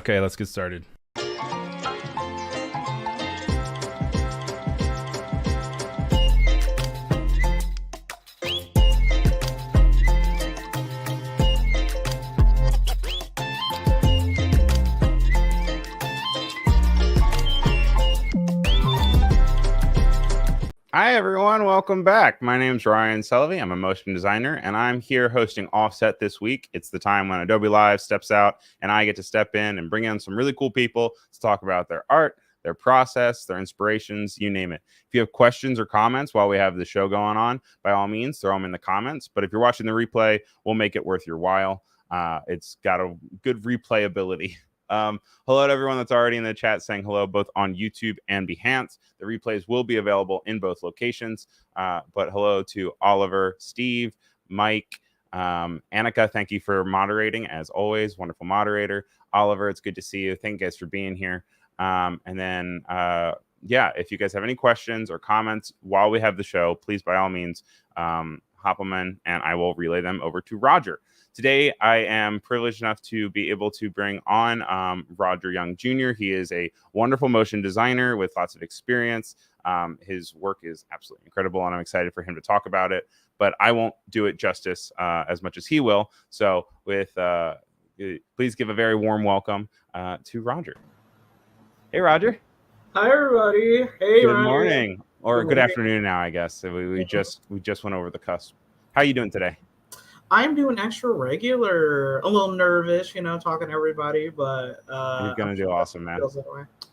Okay, let's get started. Hi, everyone. Welcome back. My name's Ryan Selvy. I'm a motion designer, and I'm here hosting Offset this week. It's the time when Adobe Live steps out, and I get to step in and bring in some really cool people to talk about their art, their process, their inspirations, you name it. If you have questions or comments while we have the show going on, by all means, throw them in the comments. But if you're watching the replay, we'll make it worth your while. It's got a good replayability. Hello to everyone that's already in the chat saying hello, both on YouTube and Behance. The replays will be available in both locations. But hello to Oliver, Steve, Mike, Annika. Thank you for moderating, as always. Wonderful moderator. Oliver, it's good to see you. Thank you guys for being here. And then, if you guys have any questions or comments while we have the show, please, by all means, hop them in, and I will relay them over to Roger. Today, I am privileged enough to be able to bring on Roger Young Jr. He is a wonderful motion designer with lots of experience. His work is absolutely incredible, and I'm excited for him to talk about it. But I won't do it justice as much as he will. So please give a very warm welcome to Roger. Hey, Roger. Hi, everybody. Hey, Good Ryan. morning. Or good afternoon now, I guess. We just went over the cusp. How are you doing today? I'm doing extra regular. A little nervous, talking to everybody, but You're gonna do awesome, man.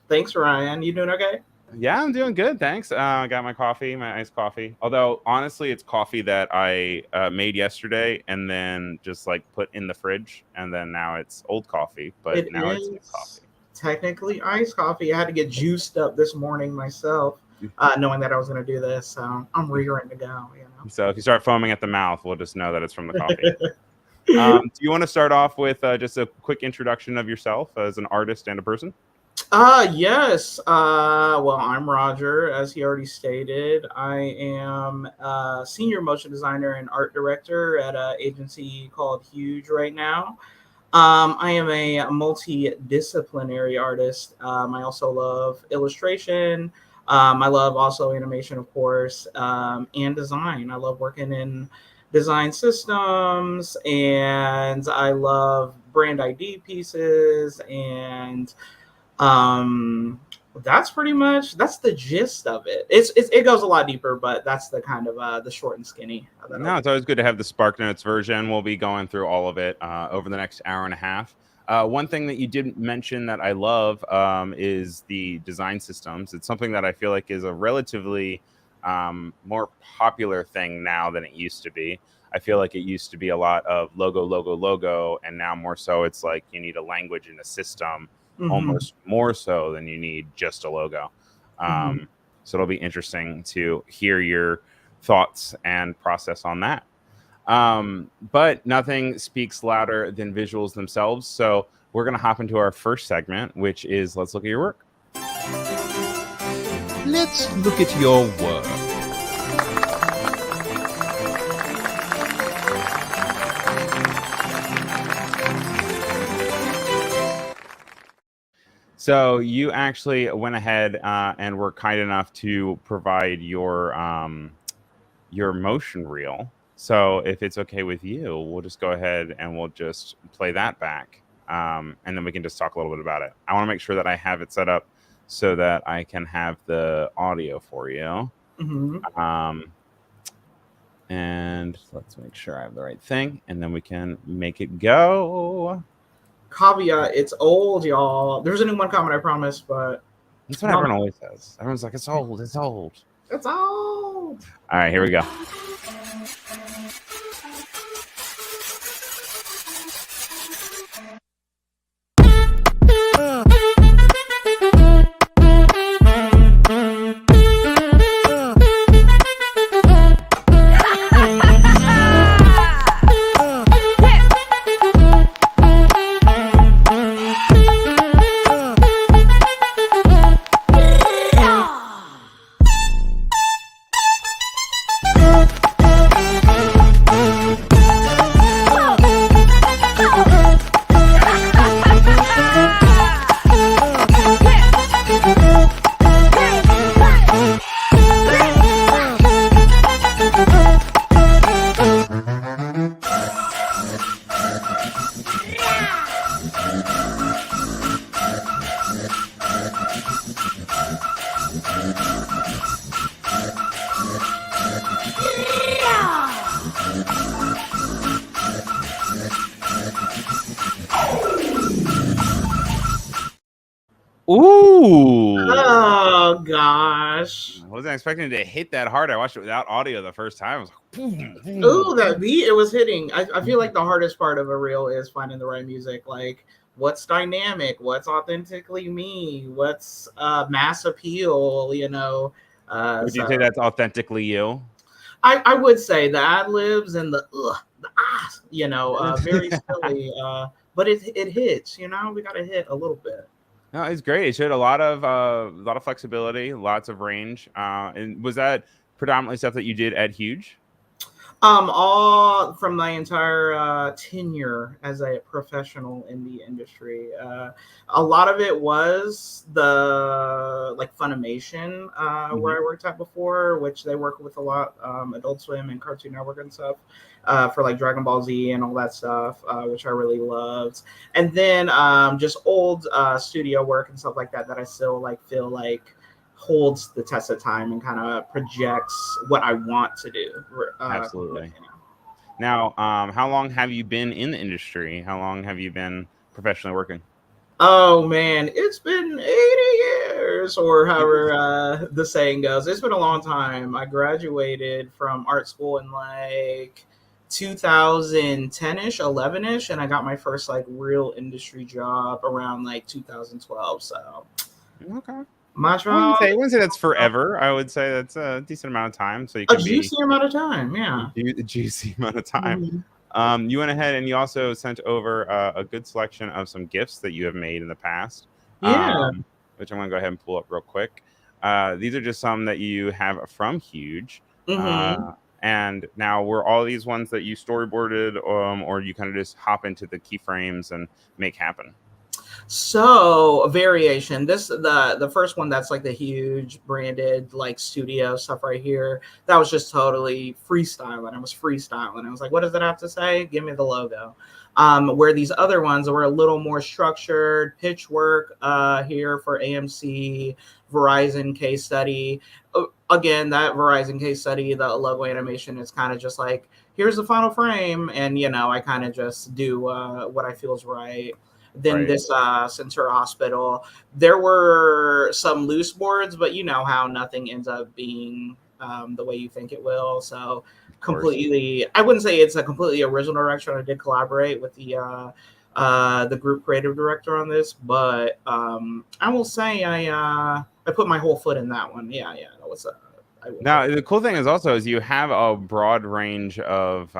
Thanks, Ryan. You doing okay? Yeah, I'm doing good, thanks. I got my coffee, my iced coffee. Although honestly, it's coffee that I made yesterday and then just like put in the fridge, and then now it's old coffee. But now it's new coffee. Technically iced coffee. I had to get juiced up this morning myself, knowing that I was going to do this. So I'm rearing to go. So if you start foaming at the mouth, we'll just know that it's from the coffee. Do you want to start off with just a quick introduction of yourself as an artist and a person? Yes. Well, I'm Roger, as he already stated. I am a senior motion designer and art director at an agency called Huge right now. I am a multidisciplinary artist. I also love illustration. I love also animation, of course, and design. I love working in design systems, and I love brand ID pieces, and that's the gist of it. It goes a lot deeper, but that's the kind of the short and skinny of it. No, it's always good to have the Spark Notes version. We'll be going through all of it over the next hour and a half. One thing that you didn't mention that I love is the design systems. It's something that I feel like is a relatively more popular thing now than it used to be. I feel like it used to be a lot of logo, and now more so it's like you need a language and a system, almost more so than you need just a logo. So it'll be interesting to hear your thoughts and process on that. But nothing speaks louder than visuals themselves. So we're going to hop into our first segment, which is Let's Look at Your Work. Let's look at your work. So you actually went ahead and were kind enough to provide your motion reel. So if it's okay with you, we'll just go ahead and we'll just play that back. And then we can just talk a little bit about it. I want to make sure that I have it set up so that I can have the audio for you. And let's make sure I have the right thing, and then we can make it go. Caveat, it's old, y'all. There's a new one coming, I promise, but that's what everyone always says. Everyone's like, it's old, it's old. It's old. All right, here we go. Ooh. Oh gosh. I wasn't expecting it to hit that hard. I watched it without audio the first time. I was like, boom, boom. Ooh, that beat, it was hitting. I feel like the hardest part of a reel is finding the right music. Like, what's dynamic? What's authentically me? What's mass appeal? Would you So say that's authentically you? I would say the ad libs and very silly. But it hits. We got to hit a little bit. No, it's great. It showed a lot of flexibility, lots of range. And was that predominantly stuff that you did at Huge? All from my entire tenure as a professional in the industry. A lot of it was the Funimation, where I worked at before, which they work with a lot, Adult Swim and Cartoon Network and stuff, for like Dragon Ball Z and all that stuff, which I really loved. And then just old studio work and stuff like that I still feel like holds the test of time and kind of projects what I want to do. Absolutely. Now, how long have you been in the industry? How long have you been professionally working? Oh man, it's been 80 years or however the saying goes. It's been a long time. I graduated from art school in 2010-ish, 11-ish, and I got my first real industry job around 2012. So Okay. my I job, wouldn't say that's forever. I would say that's a decent amount of time. So you a can juicy amount of time, yeah. a juicy amount of time. Mhm. You went ahead and you also sent over a good selection of some gifts that you have made in the past. Yeah. Which I'm going to go ahead and pull up real quick. These are just some that you have from Huge. Mm-hmm. And now were all these ones that you storyboarded, or you kind of just hop into the keyframes and make happen? So a variation. The first one that's the huge branded studio stuff right here. That was just totally freestyling. I was freestyling. I was like, what does it have to say? Give me the logo. Where these other ones were a little more structured, pitch work here for AMC, Verizon case study. Again, that Verizon case study, the logo animation is kind of just here's the final frame, and I kind of just do what I feel is right. Then Right. this Centura Hospital, there were some loose boards, but you know how nothing ends up being the way you think it will. So completely, I wouldn't say it's a completely original direction. I did collaborate with the group creative director on this, but I will say I put my whole foot in that one. Yeah, that was Now, the cool thing is you have a broad range of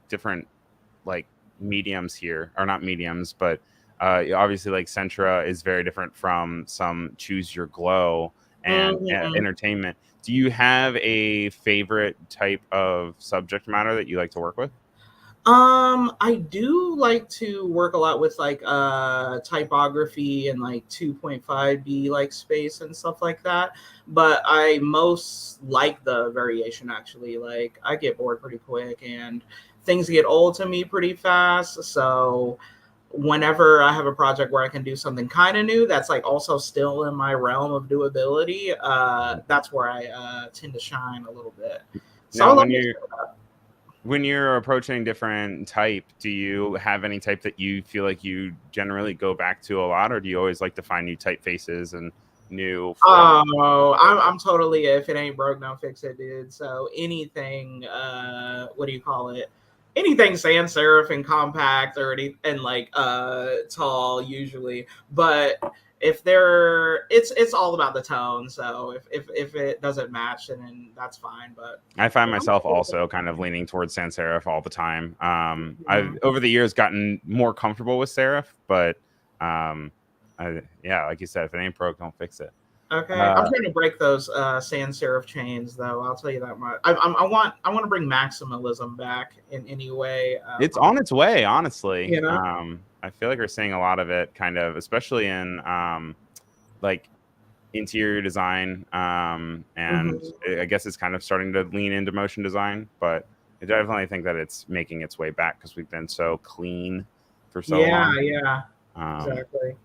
different mediums here, or not mediums, but obviously Centra is very different from some Choose Your Glow and entertainment. Do you have a favorite type of subject matter that you like to work with? I do like to work a lot with typography and 2.5D space and stuff like that. But I most like the variation actually. I get bored pretty quick and things get old to me pretty fast. So whenever I have a project where I can do something kind of new that's also still in my realm of doability, that's where I tend to shine a little bit. So Now, I love when you're approaching different type, do you have any type that you feel like you generally go back to a lot, or do you always like to find new typefaces and new forms? Oh, I'm totally, if it ain't broke, don't fix it, dude. So anything, what do you call it? Anything sans serif and compact or tall usually. But if it's all about the tone. So if it doesn't match, then that's fine. But I find myself also kind of leaning towards sans serif all the time. I've over the years gotten more comfortable with serif, but like you said, if it ain't broke, don't fix it. Okay, I'm trying to break those sans serif chains, though. I'll tell you that much. I want to bring maximalism back in any way. It's on its way, honestly. You know? I feel like we're seeing a lot of it, kind of, especially in interior design, and I guess it's kind of starting to lean into motion design. But I definitely think that it's making its way back because we've been so clean for so long. Yeah, exactly.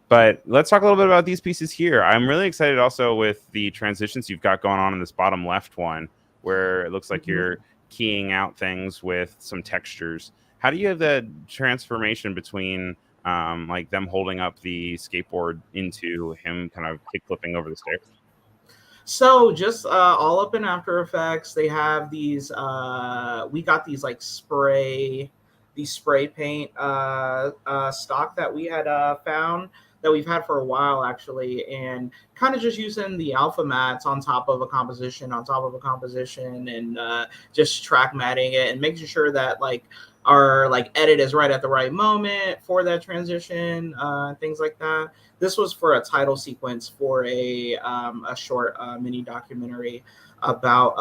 But let's talk a little bit about these pieces here. I'm really excited also with the transitions you've got going on in this bottom left one, where it looks like you're keying out things with some textures. How do you have the transformation between like them holding up the skateboard into him kind of kick flipping over the stairs? So just all up in After Effects, they have these. We got these like these spray paint stock that we had found that we've had for a while actually, and kind of just using the alpha mats on top of a composition and just track matting it and making sure that like our like edit is right at the right moment for that transition, things like that. This was for a title sequence for a short mini documentary about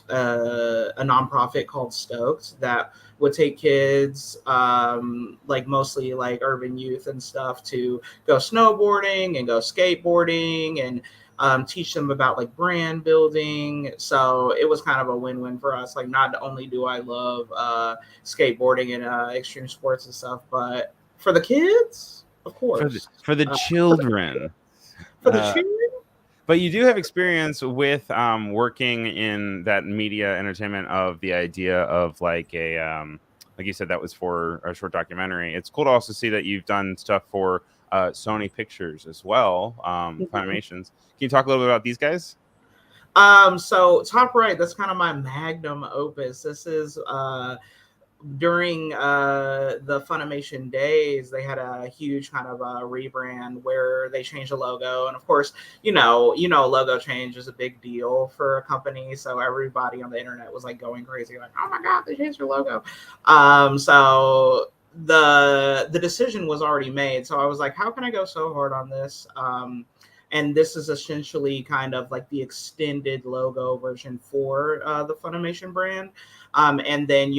a nonprofit called Stoked that would take kids, like mostly like urban youth and stuff, to go snowboarding and go skateboarding and teach them about like brand building. So it was kind of a win-win for us. Like, not only do I love skateboarding and extreme sports and stuff, but for the kids, of course, for the children. For the children. But you do have experience with working in that media entertainment of the idea of like a like you said, that was for a short documentary. It's cool to also see that you've done stuff for Sony Pictures as well, Animations. Can you talk a little bit about these guys? So top right, that's kind of my magnum opus. This is during the Funimation days, they had a huge kind of rebrand where they changed the logo, and of course, logo change is a big deal for a company. So everybody on the internet was like going crazy, like, "Oh my god, they changed their logo!" So the decision was already made. So I was like, "How can I go so hard on this?" And this is essentially kind of like the extended logo version for the Funimation brand. And then,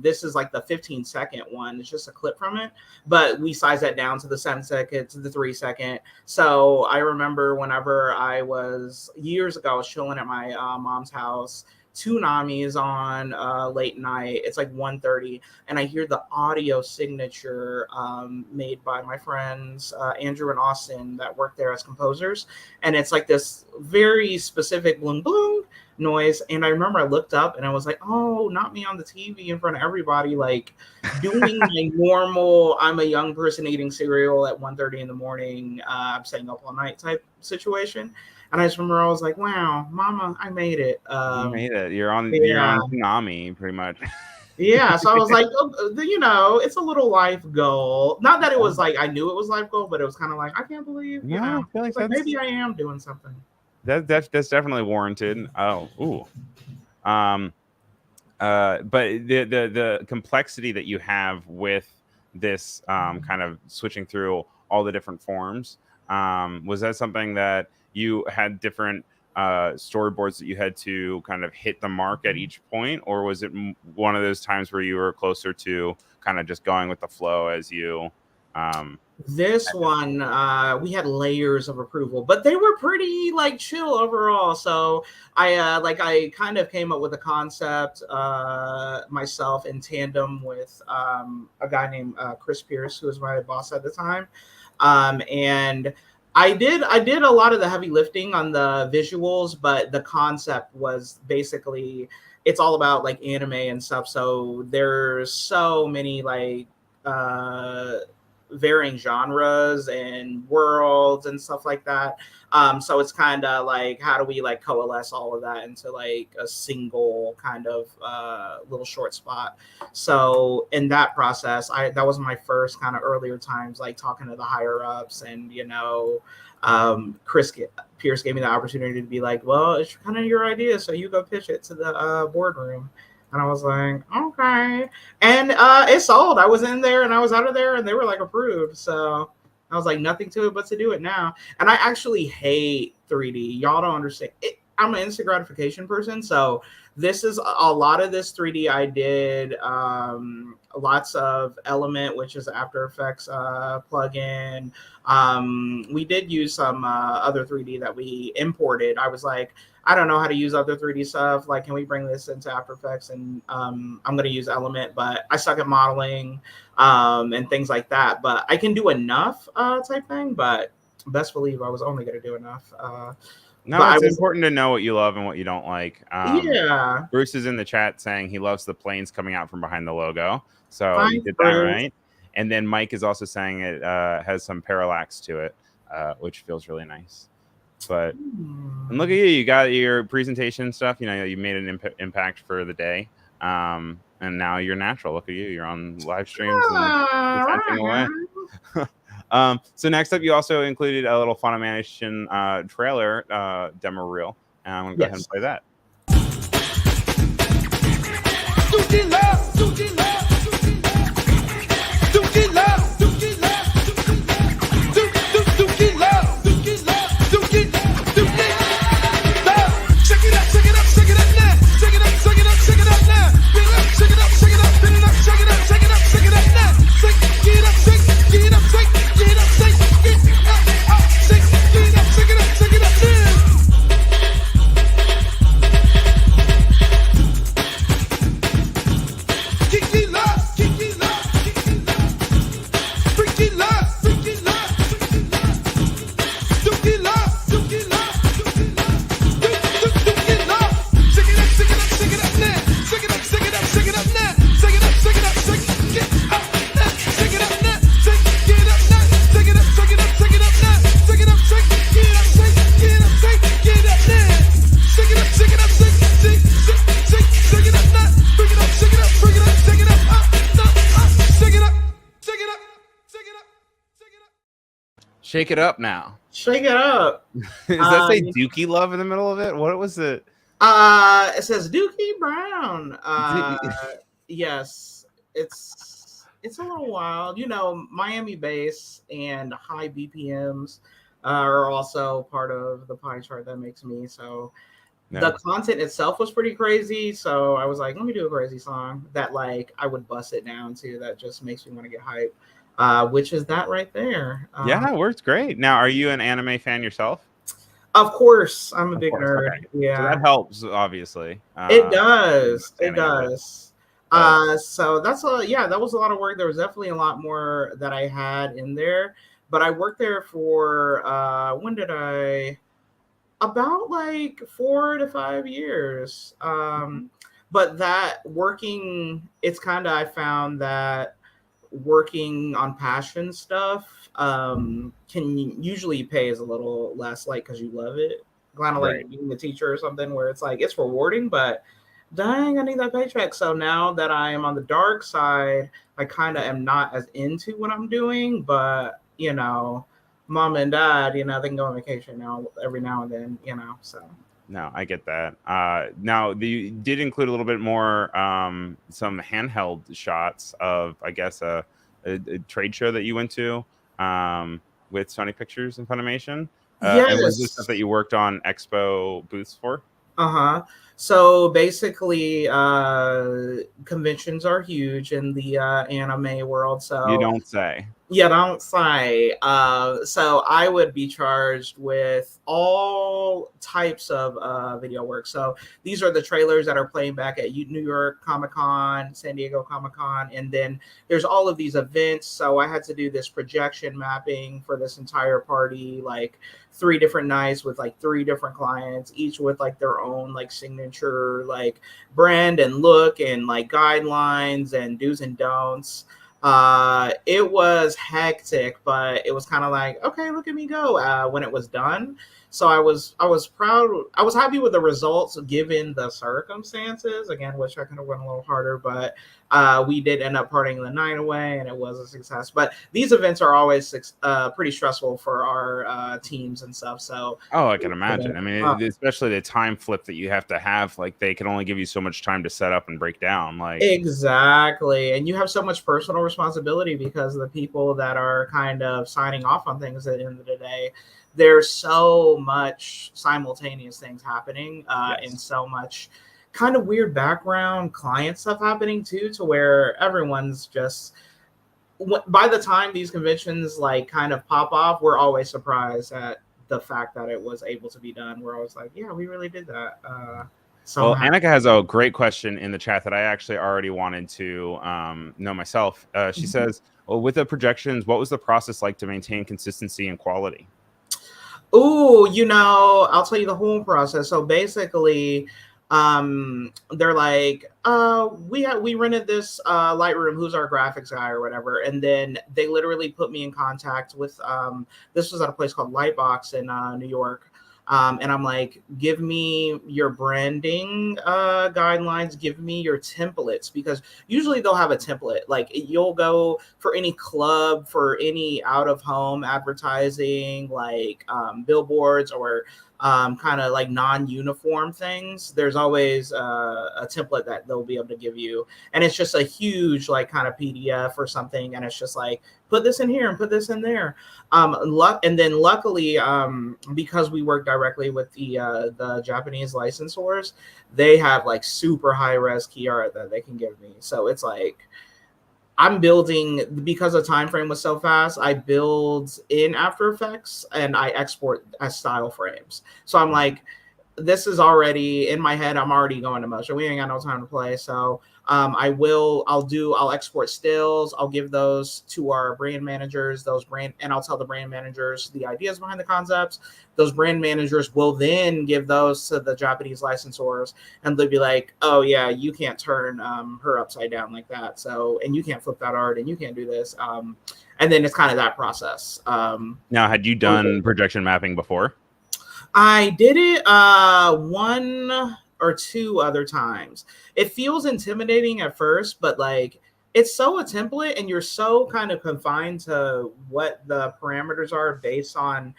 this is like the 15-second one. It's just a clip from it, but we size that down to the 7-second, to the 3-second. So I remember whenever I was, years ago, I was chilling at my mom's house. Toonami is on late night. It's like 1:30, and I hear the audio signature made by my friends Andrew and Austin that work there as composers, and it's like this very specific bloom bloom noise. And I remember I looked up and I was like, "Oh, not me on the TV in front of everybody, like doing a normal I'm a young person eating cereal at 1:30 in the morning, I'm staying up all night type situation." And I just remember I was like, "Wow, Mama, I made it." You made it. You're on Toonami, pretty much. Yeah, so I was like, it's a little life goal. Not that it was like I knew it was life goal, but it was kind of like, I can't believe, I feel like maybe I am doing something. That's definitely warranted. Oh, ooh. But the complexity that you have with this kind of switching through all the different forms, was that something that you had different storyboards that you had to kind of hit the mark at each point, or was it one of those times where you were closer to kind of just going with the flow as you this one we had layers of approval, but they were pretty like chill overall. So I kind of came up with a concept myself in tandem with a guy named Chris Pierce, who was my boss at the time, and I did a lot of the heavy lifting on the visuals, but the concept was basically, it's all about like anime and stuff. So there's so many like varying genres and worlds and stuff like that. So it's kind of like, how do we like coalesce all of that into like a single kind of little short spot? So in that process, that was my first kind of earlier times, like talking to the higher ups, and Chris Pierce gave me the opportunity to be like, well, it's kind of your idea, so you go pitch it to the boardroom. And I was like, okay. And it sold. I was in there and I was out of there, and they were like approved. So I was like, nothing to it but to do it now. And I actually hate 3D. Y'all don't understand. I'm an instant gratification person. So this is a lot of this 3D I did. Lots of Element, which is After Effects plugin. We did use some other 3D that we imported. I was like, I don't know how to use other 3D stuff. Like, can we bring this into After Effects? And I'm going to use Element, but I suck at modeling and things like that. But I can do enough type thing. But best believe I was only going to do enough. No, it's important to know what you love and what you don't like. Yeah. Bruce is in the chat saying he loves the planes coming out from behind the logo. So you did that right. And then Mike is also saying it has some parallax to it, which feels really nice. But and look at you got your presentation stuff. You know, you made an impact for the day. And now you're natural. Look at you. You're on live streams and presenting away. So next up, you also included a little Funimation trailer demo reel. And I'm going to go ahead and play that. Shake it up now. Shake it up. Does that say Dookie Love in the middle of it? What was it? It says Dookie Brown. Yes, it's a little wild. You know, Miami bass and high BPMs are also part of the pie chart that makes me. So the content itself was pretty crazy. So I was like, let me do a crazy song that like I would bust it down to. That just makes me want to get hyped. Which is that right there. Yeah, it works great. Now, are you an anime fan yourself? Of course, I'm a big nerd. Okay. Yeah, so that helps, obviously. It does. It does. So that's that was a lot of work. There was definitely a lot more that I had in there, but I worked there for about like 4 to 5 years. But that working, it's kind of, I found that working on passion stuff can usually pays a little less, like because you love it, kind of like being a teacher or something, where it's like it's rewarding, but dang, I need that paycheck. So now that I am on the dark side, I kind of am not as into what I'm doing, but you know, mom and dad, you know, they can go on vacation now every now and then, you know. So no, I get that. Now you did include a little bit more some handheld shots of, I guess, a trade show that you went to with Sony Pictures and Funimation. Yes. And was this stuff that you worked on expo booths for? So basically, conventions are huge in the anime world. So you don't say. Yeah, don't say. So I would be charged with all types of video work. So these are the trailers that are playing back at New York Comic-Con, San Diego Comic-Con, and then there's all of these events. So I had to do this projection mapping for this entire party, like 3 different nights with like 3 different clients, each with like their own like signature like brand and look and like guidelines and do's and don'ts. It was hectic, but it was kind of like, okay, look at me go when it was done. So I was proud. I was happy with the results given the circumstances. Again, wish I could have went a little harder, but we did end up partying the night away, and it was a success. But these events are always pretty stressful for our teams and stuff. So I can imagine. I mean, especially the time flip that you have to have. Like, they can only give you so much time to set up and break down. Like, exactly, and you have so much personal responsibility because the people that are kind of signing off on things at the end of the day, there's so much simultaneous things happening and so much kind of weird background client stuff happening too, to where everyone's just, by the time these conventions like kind of pop off, we're always surprised at the fact that it was able to be done. We're always like, yeah, we really did that. Well, Annika has a great question in the chat that I actually already wanted to know myself. She says, well, with the projections, what was the process like to maintain consistency and quality? Oh, you know, I'll tell you the whole process. So basically, they're like, we rented this Lightroom, who's our graphics guy or whatever. And then they literally put me in contact with this was at a place called Lightbox in New York. And I'm like, give me your branding guidelines, give me your templates, because usually they'll have a template. Like you'll go for any club, for any out of home advertising, like billboards or kind of like non-uniform things. There's always a template that they'll be able to give you, and it's just a huge like kind of PDF or something, and it's just like put this in here and put this in there. And then luckily, because we work directly with the Japanese licensors, they have like super high res key art that they can give me. So it's like I'm building, because the time frame was so fast, I build in After Effects and I export as style frames. So I'm like, this is already in my head. I'm already going to motion. We ain't got no time to play. So I'll export stills. I'll give those to our brand managers, and I'll tell the brand managers the ideas behind the concepts. Those brand managers will then give those to the Japanese licensors, and they'll be like, oh yeah, you can't turn her upside down like that. So, and you can't flip that art, and you can't do this. And then it's kind of that process. Now, had you done projection mapping before? I did it one or two other times. It feels intimidating at first, but like it's so a template and you're so kind of confined to what the parameters are based on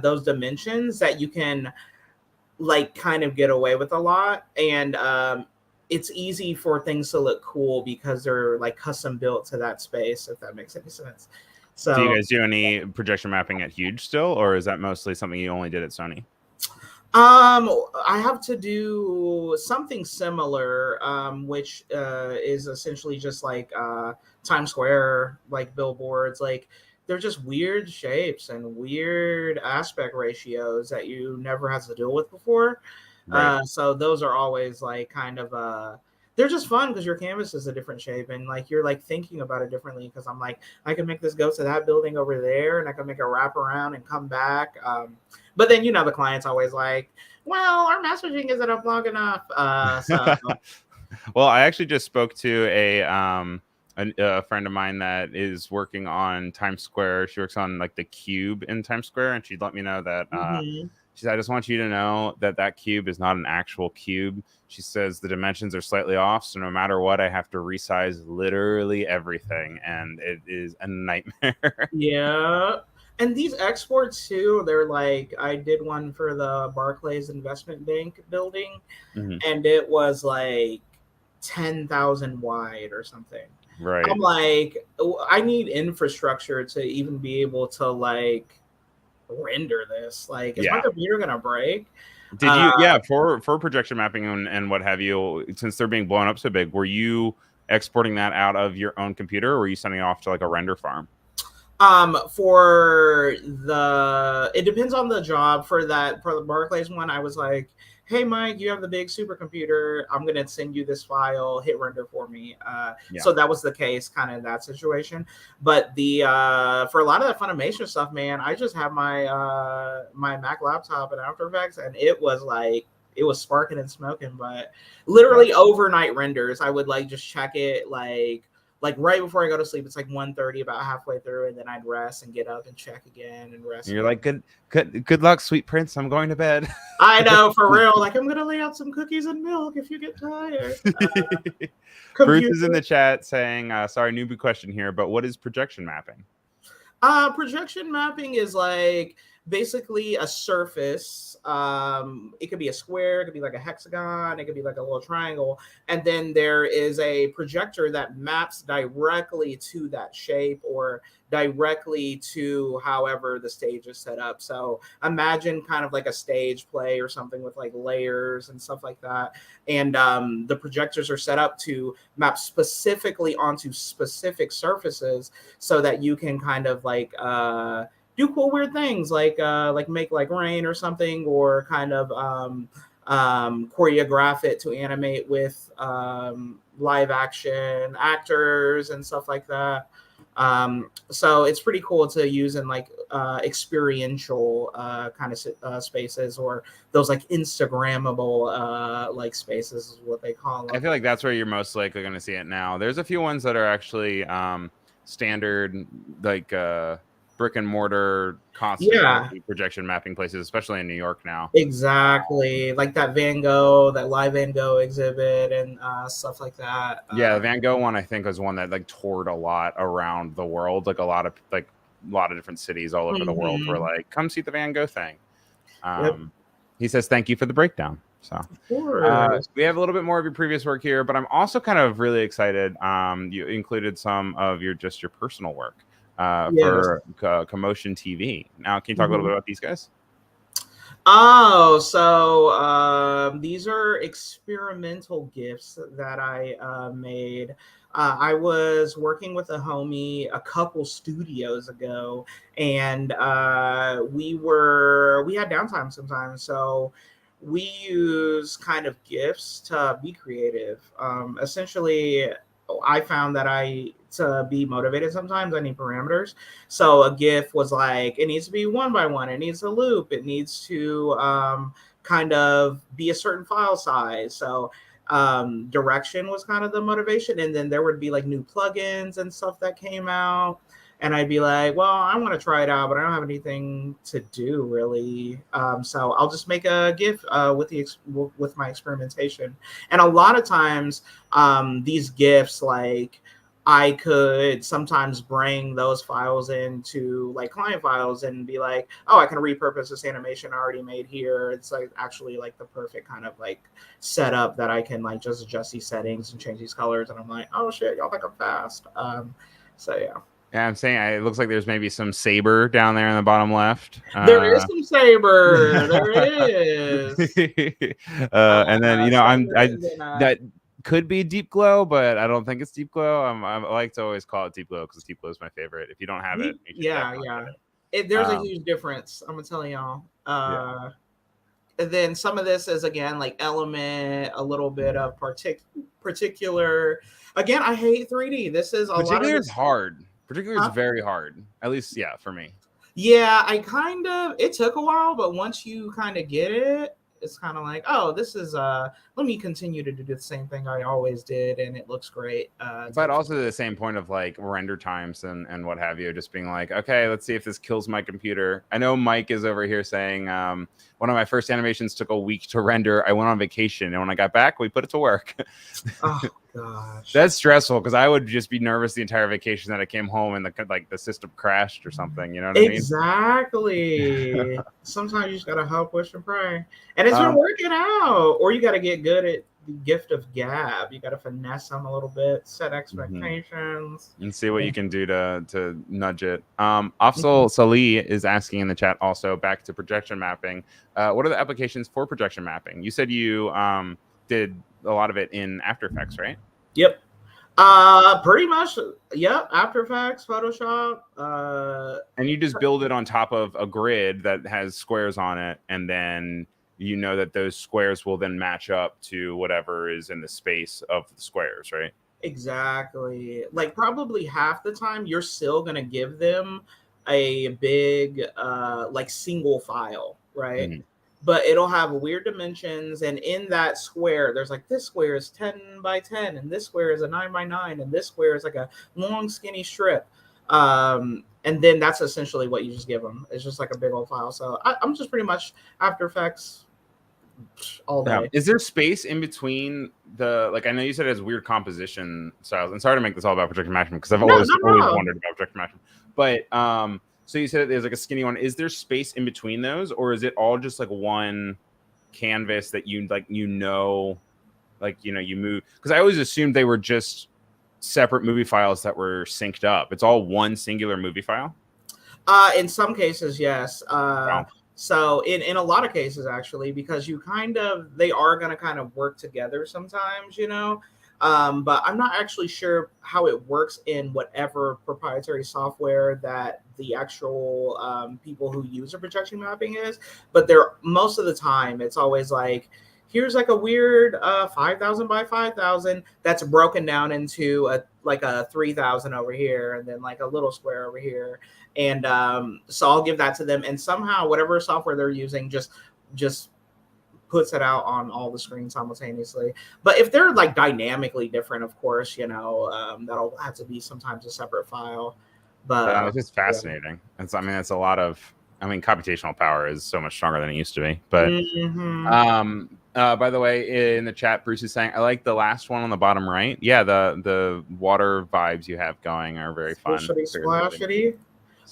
those dimensions that you can like kind of get away with a lot. And it's easy for things to look cool because they're like custom built to that space, if that makes any sense. So do you guys do any projection mapping at Huge still, or is that mostly something you only did at Sony? I have to do something similar, which is essentially just like Times Square, like billboards. Like they're just weird shapes and weird aspect ratios that you never had to deal with before. Right. So those are always like kind of they're just fun because your canvas is a different shape and like you're like thinking about it differently, because I'm like, I can make this go to that building over there and I can make a wrap around and come back. But then, the client's always like, well, our messaging isn't up long enough. Well, I actually just spoke to a friend of mine that is working on Times Square. She works on like the cube in Times Square, and she'd let me know that she said, I just want you to know that that cube is not an actual cube. She says the dimensions are slightly off, so no matter what, I have to resize literally everything, and it is a nightmare. Yeah. And these exports too, they're like, I did one for the Barclays Investment Bank building, and it was like 10,000 wide or something. Right. I'm like, I need infrastructure to even be able to like render this. Like, is my computer gonna break? Did you for projection mapping and what have you, since they're being blown up so big, were you exporting that out of your own computer, or were you sending it off to like a render farm? It depends on the job. For the Barclays one, I was like, hey Mike, you have the big supercomputer, I'm gonna send you this file, hit render for me. So that was the case, kind of that situation. But the for a lot of that Funimation stuff, man, I just have my my Mac laptop and After Effects, and it was like, it was sparking and smoking. But literally overnight renders, I would like just check it like right before I go to sleep. It's like 1:30, about halfway through, and then I'd rest and get up and check again and rest. And you're like, good luck, sweet prince. I'm going to bed. I know, for real. Like, I'm gonna lay out some cookies and milk if you get tired. Bruce is in the chat saying, sorry, newbie question here, but what is projection mapping? Projection mapping is like basically a surface. It could be a square, it could be like a hexagon, it could be like a little triangle, and then there is a projector that maps directly to that shape or directly to however the stage is set up. So imagine kind of like a stage play or something with like layers and stuff like that, and the projectors are set up to map specifically onto specific surfaces so that you can kind of like do cool weird things like make like rain or something, or kind of choreograph it to animate with live action actors and stuff like that. So it's pretty cool to use in like experiential kind of spaces, or those like Instagrammable like spaces is what they call I them. feel like that's where you're most likely going to see it now. There's a few ones that are actually standard, like brick and mortar, Yeah, constantly projection mapping places, especially in New York now. exactly. Like that Van Gogh, that live Van Gogh exhibit, and stuff like that. Yeah, the Van Gogh one I think was one that like toured a lot around the world. Like a lot of different cities all over the world were Mhm. like, come see the Van Gogh thing. Yep, He says thank you for the breakdown. So of course. we have a little bit more of your previous work here, but I'm also kind of really excited. You included some of your personal work Yes. for Commotion TV. Now, can you talk a little Mhm. bit about these guys? Oh, so these are experimental gifts that I made. I was working with a homie a couple studios ago, and we had downtime sometimes, so we use kind of gifts to be creative. Essentially, I found that to be motivated sometimes I need parameters. So a GIF was like, it needs to be one by one. It needs a loop. It needs to kind of be a certain file size. So direction was kind of the motivation. And then there would be like new plugins and stuff that came out. And I'd be like, well, I want to try it out, but I don't have anything to do really. So I'll just make a GIF with my experimentation. And a lot of times, these GIFs, like I could sometimes bring those files into like client files and be like, oh, I can repurpose this animation I already made here. It's like actually like the perfect kind of like setup that I can like just adjust these settings and change these colors. And I'm like, oh shit, y'all think I'm fast. So yeah. Yeah, I'm saying it looks like there's maybe some saber down there in the bottom left. There is some saber. There is. And then Saber, and then, that could be deep glow, but I don't think it's deep glow. I like to always call it deep glow because deep glow is my favorite. If you don't have it, you should definitely yeah. get it. There's a huge difference. I'm gonna tell y'all. Yeah. And then some of this is again like element, a little bit of particular. Again, I hate 3D. This is a lot of Particular is this. hard. Particular is Huh? very hard. At least, yeah, for me. Yeah, it took a while, but once you kind of get it, it's kind of like, oh, this is let me continue to do the same thing I always did, and it looks great. But also the same point of like render times and what have you, just being like, okay, let's see if this kills my computer. I know Mike is over here saying one of my first animations took a week to render. I went on vacation, and when I got back, we put it to work. Oh gosh, That's stressful because I would just be nervous the entire vacation that I came home and the system crashed or something. You know what I mean? Exactly. Sometimes you just gotta hope, wish, and pray, and it's been Um, working out. Or you gotta get good at the gift of gab. You gotta finesse them a little bit, set expectations, and see what you can do to nudge it. Afzal Salih is asking in the chat also, back to projection mapping. What are the applications for projection mapping? You said you did a lot of it in After Effects, right? Yep. Pretty much. Yep. After Effects, Photoshop. And you just build it on top of a grid that has squares on it, and then you know that those squares will then match up to whatever is in the space of the squares, right? Exactly. Like probably half the time you're still gonna give them a big like single file, right? Mhm. But it'll have weird dimensions, and in that square, there's like this square is 10 by 10, and this square is a 9 by 9, and this square is like a long skinny strip. And then that's essentially what you just give them. It's just like a big old file. So I'm just pretty much After Effects all Yeah. day. Is there space in between the, like, I know you said it has weird composition styles, and sorry to make this all about projection mapping because I've No, always no, no. wondered about projection mapping. But so you said there's like a skinny one. Is there space in between those, or is it all just like one canvas that you like, you move? Because I always assumed they were just separate movie files that were synced up. It's all one singular movie file. In some cases, yes. Wow. So in a lot of cases, actually, because they are going to kind of work together sometimes, you know. But I'm not actually sure how it works in whatever proprietary software that the actual people who use a projection mapping is. But most of the time, it's always like, here's like a weird 5,000 by 5,000 that's broken down into like a 3,000 over here, and then like a little square over here, and so I'll give that to them, and somehow whatever software they're using just puts it out on all the screens simultaneously. But if they're like dynamically different, of course, that'll have to be sometimes a separate file. But it's just fascinating. Yeah. It's a lot of. Computational power is so much stronger than it used to be. But by the way, in the chat, Bruce is saying, I like the last one on the bottom right. Yeah, the water vibes you have going are very fun. Splashity.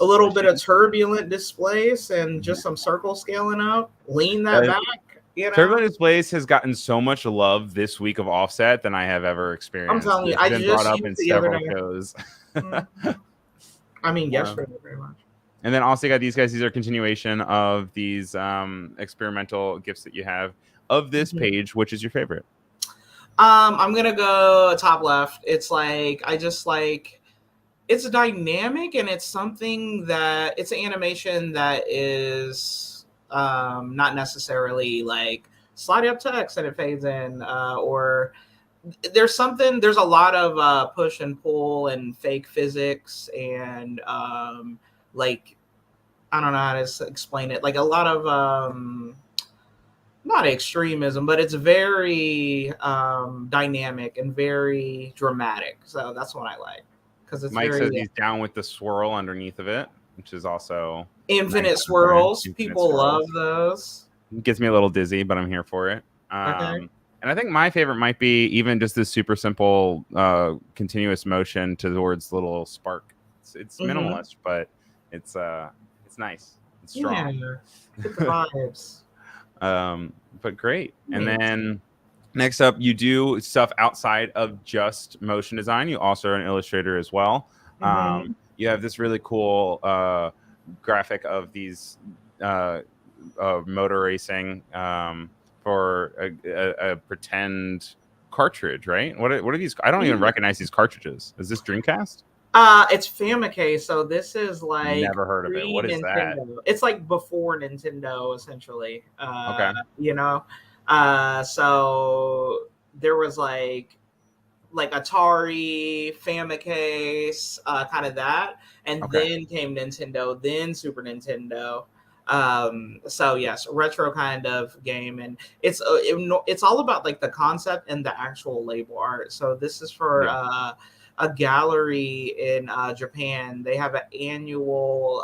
A little bit of turbulent displace and just some circle scaling up. Lean that back. Turbulent Displace has gotten so much love this week of Offset than I have ever experienced. I'm telling you, it's been brought up in several shows. Yesterday, very much. And then also got these guys. These are continuation of these experimental gifts that you have of this page. Which is your favorite? I'm gonna go top left. It's it's dynamic, and it's something that it's an animation that is not necessarily like slide up text and it fades in, or there's a lot of push and pull and fake physics and like I don't know how to explain it. Like a lot of not extremism, but it's very dynamic and very dramatic. So that's what I like because it's Mike says he's down with the swirl underneath of it, which is also infinite swirls. People love those. It gets me a little dizzy, but I'm here for it. Okay. And I think my favorite might be even just this super simple continuous motion towards little spark. It's minimalist, but it's nice. It's strong. Yeah, good vibes. But great. And then next up, you do stuff outside of just motion design. You also are an illustrator as well. You have this really cool graphic of these motor racing for a pretend cartridge, right? What are these? I don't even recognize these cartridges. Is this Dreamcast? It's Famicom, so this is like never heard of it. What is that? It's like before Nintendo, essentially. Okay. So there was like Atari, Famicom, kind of that, and then came Nintendo, then Super Nintendo. So yes, retro kind of game, and it's all about like the concept and the actual label art. So this is for a gallery in Japan. They have an annual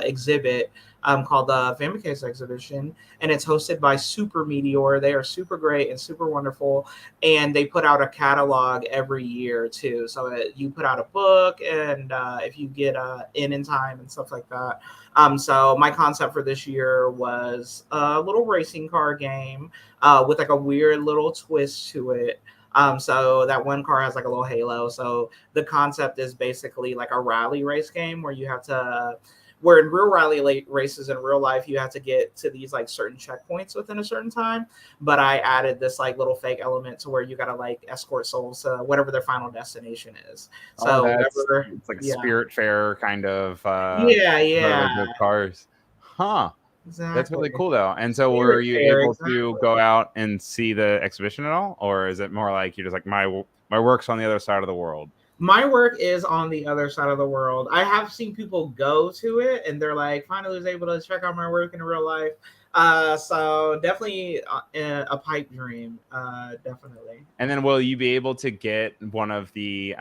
exhibit called the Famicom exhibition, and it's hosted by Super Meteor. They are super great and super wonderful, and they put out a catalog every year too. So you put out a book, and if you get in time and stuff like that. So my concept for this year was a little racing car game with like a weird little twist to it. So that one car has like a little halo. So the concept is basically like a rally race game where you have to, where in real rally races in real life, you have to get to these like certain checkpoints within a certain time. But I added this like little fake element to where you got to like escort souls to whatever their final destination is. So it's like a Spirit Fair kind of cars. Huh. Exactly. That's really cool though. And so were you able to go out and see the exhibition at all? Or is it more like you're just like my work's on the other side of the world? My work is on the other side of the world. I have seen people go to it and they're like, finally was able to check out my work in real life. So definitely a pipe dream. Definitely. And then will you be able to get one of the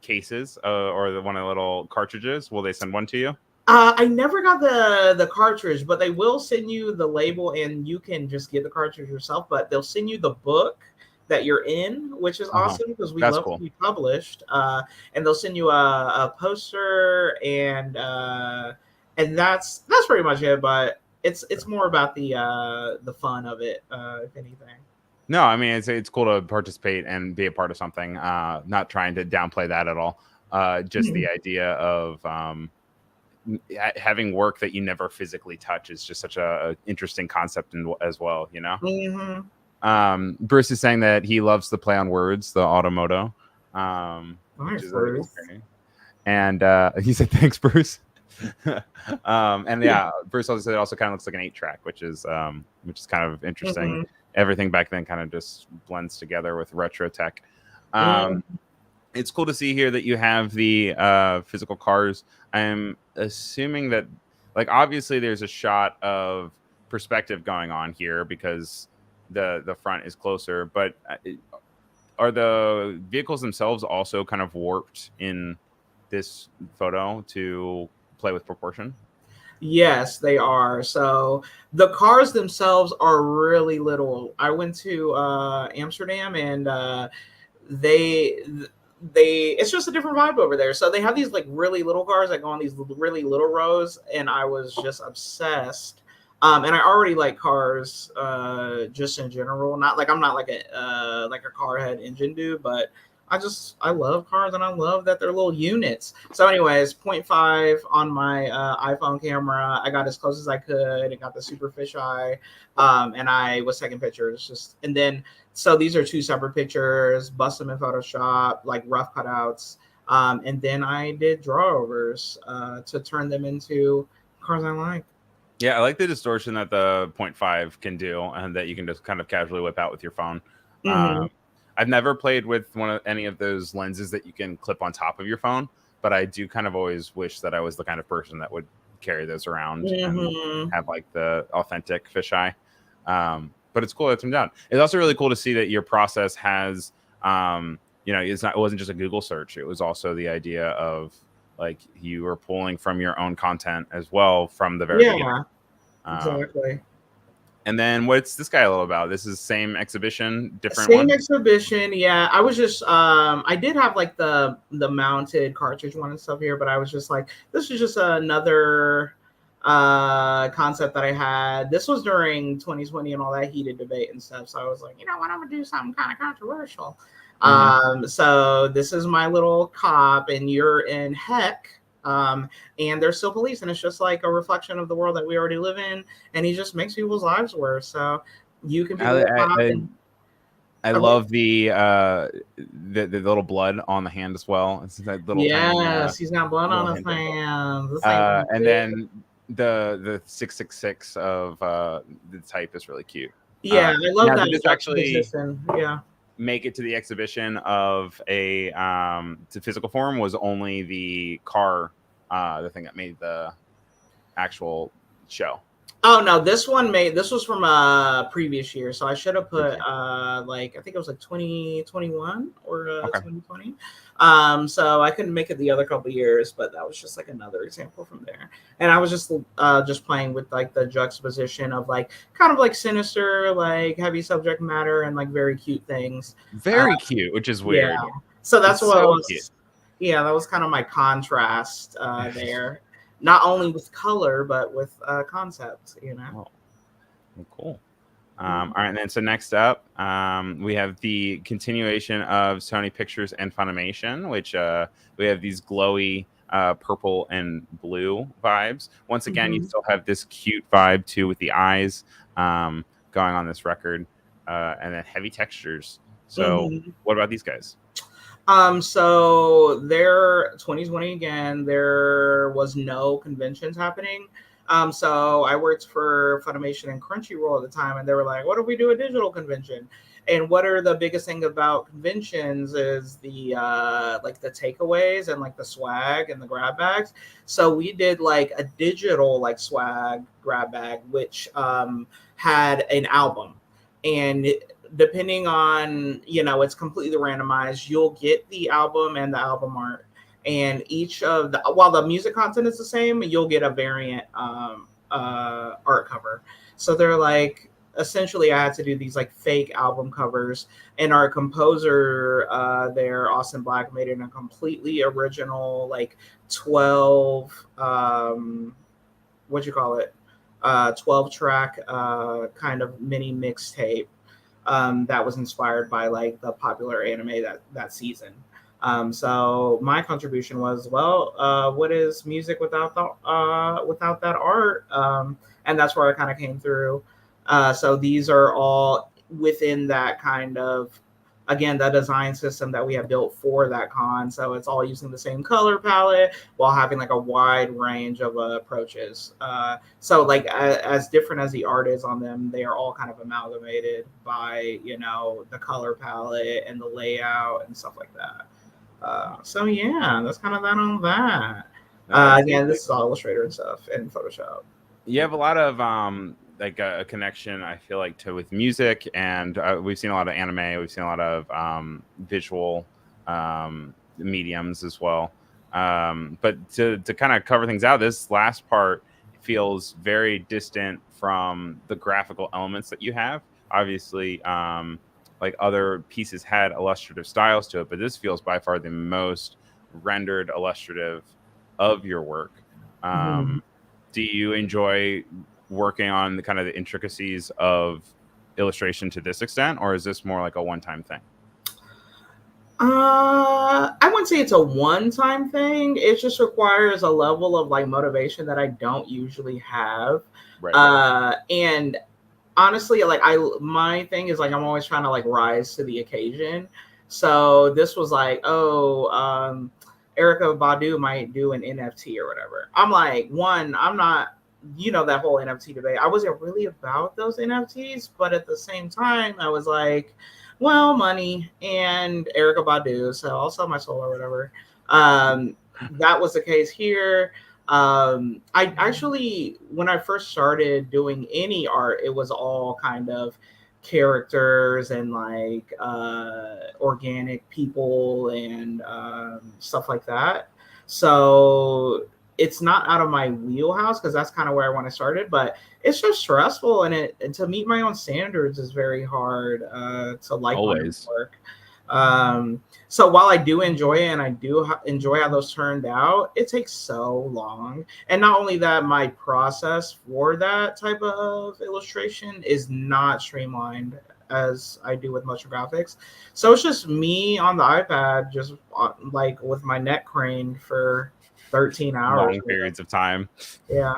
cases or one of the little cartridges? Will they send one to you? I never got the cartridge, but they will send you the label and you can just get the cartridge yourself, but they'll send you the book that you're in, which is awesome because we love to be published. And they'll send you a poster and that's pretty much it, but it's more about the fun of it, if anything. No, I mean it's cool to participate and be a part of something. Not trying to downplay that at all. Just the idea of having work that you never physically touch is just such a interesting concept as well, you know. Bruce is saying that he loves the play on words, the automoto, nice, Bruce. And he said thanks, Bruce. And Bruce also said it also kind of looks like an 8-track, which is kind of interesting. Everything back then kind of just blends together with retro tech. Um, it's cool to see here that you have the physical cars. I'm assuming that, like, obviously there's a shot of perspective going on here because the front is closer, but are the vehicles themselves also kind of warped in this photo to play with proportion? Yes, they are. So the cars themselves are really little. I went to Amsterdam, and they they it's just a different vibe over there. So they have these like really little cars that go on these really little rows, and I was just obsessed. And I already like cars just in general. Not like I'm not like a car head engine dude, but I love cars, and I love that they're little units. So anyways, point 0.5 on my iPhone camera. I got as close as I could. I got the super fisheye, and I was taking pictures. Just and then so these are two separate pictures, bust them in Photoshop, like rough cutouts. And then I did drawovers to turn them into cars I like. Yeah, I like the distortion that the 0.5 can do, and that you can just kind of casually whip out with your phone. Mm-hmm. I've never played with any of those lenses that you can clip on top of your phone, but I do kind of always wish that I was the kind of person that would carry those around and have like the authentic fisheye. But it's cool that it's turned out. It's also really cool to see that your process has, it wasn't just a Google search. It was also the idea of like you were pulling from your own content as well from the very beginning. Exactly. And then what's this guy all about? This is same exhibition, different Same one? exhibition, yeah. I was just I did have like the mounted cartridge one and stuff here, but I was just like, this is just another concept that I had. This was during 2020 and all that heated debate and stuff. So I was like, you know what, I'm gonna do something kind of controversial. So this is my little cop, and you're in heck. And there's still police, and it's just like a reflection of the world that we already live in, and he just makes people's lives worse. So you can be I love the little blood on the hand as well. It's that little tiny, he's got blood on his hands. and then the 666 of the type is really cute. I love that. Did this actually yeah make it to the exhibition of a to physical form? Was only the car the thing that made the actual show? Oh no, this was from a previous year, so I should have put like I think it was like 2021 or 2020. So I couldn't make it the other couple years, but that was just like another example from there. And I was just playing with like the juxtaposition of like kind of like sinister, like heavy subject matter, and like very cute things. Very cute, which is weird. Yeah. So that's what it was. Cute. Yeah, that was kind of my contrast there. Not only with color, but with concept, Oh, cool. All right, and then so next up, we have the continuation of Sony Pictures and Funimation, which we have these glowy purple and blue vibes. Once again, you still have this cute vibe too with the eyes going on this record, and then heavy textures. So what about these guys? So they're 2020 again. There was no conventions happening. So I worked for Funimation and Crunchyroll at the time, and they were like, "What if we do a digital convention?" And what are the biggest thing about conventions is the like the takeaways and like the swag and the grab bags. So we did like a digital like swag grab bag, which had an album, and depending on, it's completely randomized. You'll get the album and the album art, and each of the, while the music content is the same, you'll get a variant art cover. So they're like, essentially I had to do these like fake album covers, and our composer there, Austin Black, made it a completely original like 12 12 track kind of mini mixtape that was inspired by like the popular anime that season. So my contribution was, what is music without that art? And that's where I kind of came through. So these are all within that kind of again, the design system that we have built for that con. So it's all using the same color palette while having like a wide range of approaches. So like as different as the art is on them, they are all kind of amalgamated by, the color palette and the layout and stuff like that. So yeah, that's kind of that on that. Again, this is all Illustrator and stuff and Photoshop. You have a lot of like a connection, I feel like, with music, and we've seen a lot of anime. We've seen a lot of visual mediums as well. But to kind of cover things out, this last part feels very distant from the graphical elements that you have. Obviously, like other pieces had illustrative styles to it, but this feels by far the most rendered illustrative of your work. Do you enjoy working on the kind of the intricacies of illustration to this extent, or is this more like a one-time thing? I wouldn't say it's a one-time thing. It just requires a level of like motivation that I don't usually have. Right. And honestly, like my thing is like I'm always trying to like rise to the occasion. So this was like, Erica Badu might do an NFT or whatever. I'm like, one, I'm not, that whole NFT debate. I wasn't really about those NFTs, but at the same time, I was like, well, money and Erica Badu, so I'll sell my soul or whatever. That was the case here. I actually, when I first started doing any art, it was all kind of characters and like organic people and stuff like that. So it's not out of my wheelhouse because that's kind of where I want to start it, but it's just stressful and to meet my own standards is very hard to like Always. my work. So while I do enjoy it and I do enjoy how those turned out, it takes so long. And not only that, my process for that type of illustration is not streamlined as I do with motion graphics. So it's just me on the iPad, just like with my neck craned for 13 hours. Long periods of time. Yeah.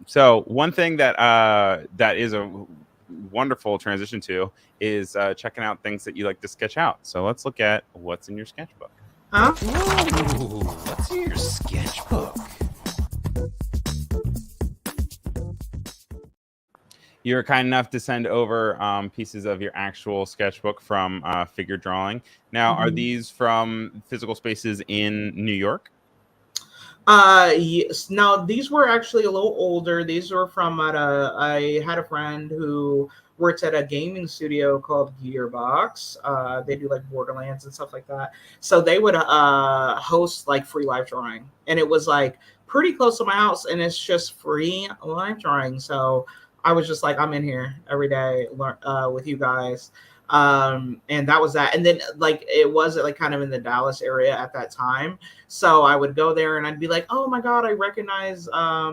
So one thing that that is a wonderful transition to is checking out things that you like to sketch out. So let's look at what's in your sketchbook. Ooh, what's in your sketchbook? You're kind enough to send over pieces of your actual sketchbook from Figure Drawing. Now, are these from physical spaces in New York? Yes. No, these were actually a little older. These were from I had a friend who works at a gaming studio called Gearbox. They do like Borderlands and stuff like that. So they would host like free live drawing, and it was like pretty close to my house, and it's just free live drawing. So I was just like, I'm in here every day with you guys. And that was that. And then like it was like kind of in the Dallas area at that time, so I would go there and I'd be like, oh my god, I recognize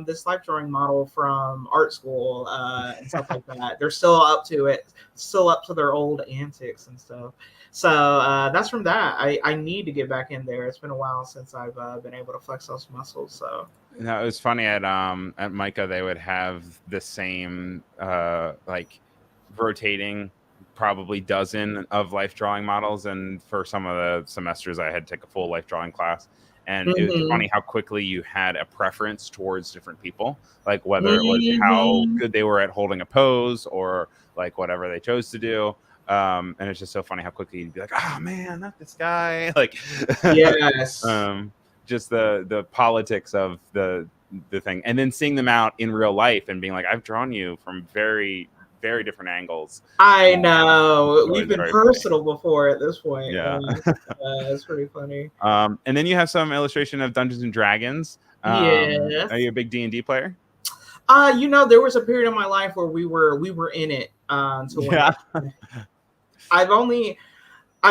this life drawing model from art school and stuff like that. They're still up to it, still up to their old antics and stuff. So that's from that. I need to get back in there. It's been a while since I've been able to flex those muscles. So no, it was funny at Micah, they would have the same like rotating probably dozen of life drawing models, and for some of the semesters I had to take a full life drawing class, and it was funny how quickly you had a preference towards different people, like whether it was how good they were at holding a pose or like whatever they chose to do. And it's just so funny how quickly you'd be like, oh man, not this guy. Like yes. Just the politics of the thing, and then seeing them out in real life and being like, I've drawn you from very different angles. I know. We've been personal before at this point. Yeah. It's pretty funny. And then you have some illustration of Dungeons and Dragons. Yeah. Are you a big D&D player? There was a period of my life where we were in it. I've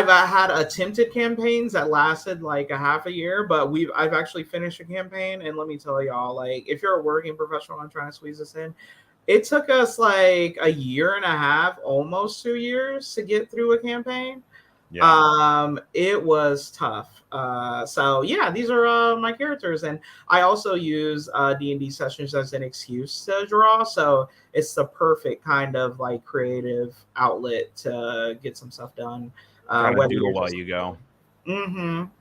had attempted campaigns that lasted like a half a year, but I've actually finished a campaign, and let me tell y'all, like if you're a working professional and trying to squeeze this in, it took us like a year and a half, almost 2 years to get through a campaign. It was tough. So yeah, these are my characters, and I also use D&D sessions as an excuse to draw. So it's the perfect kind of like creative outlet to get some stuff done. Kind of Whether doodle you're while just you go.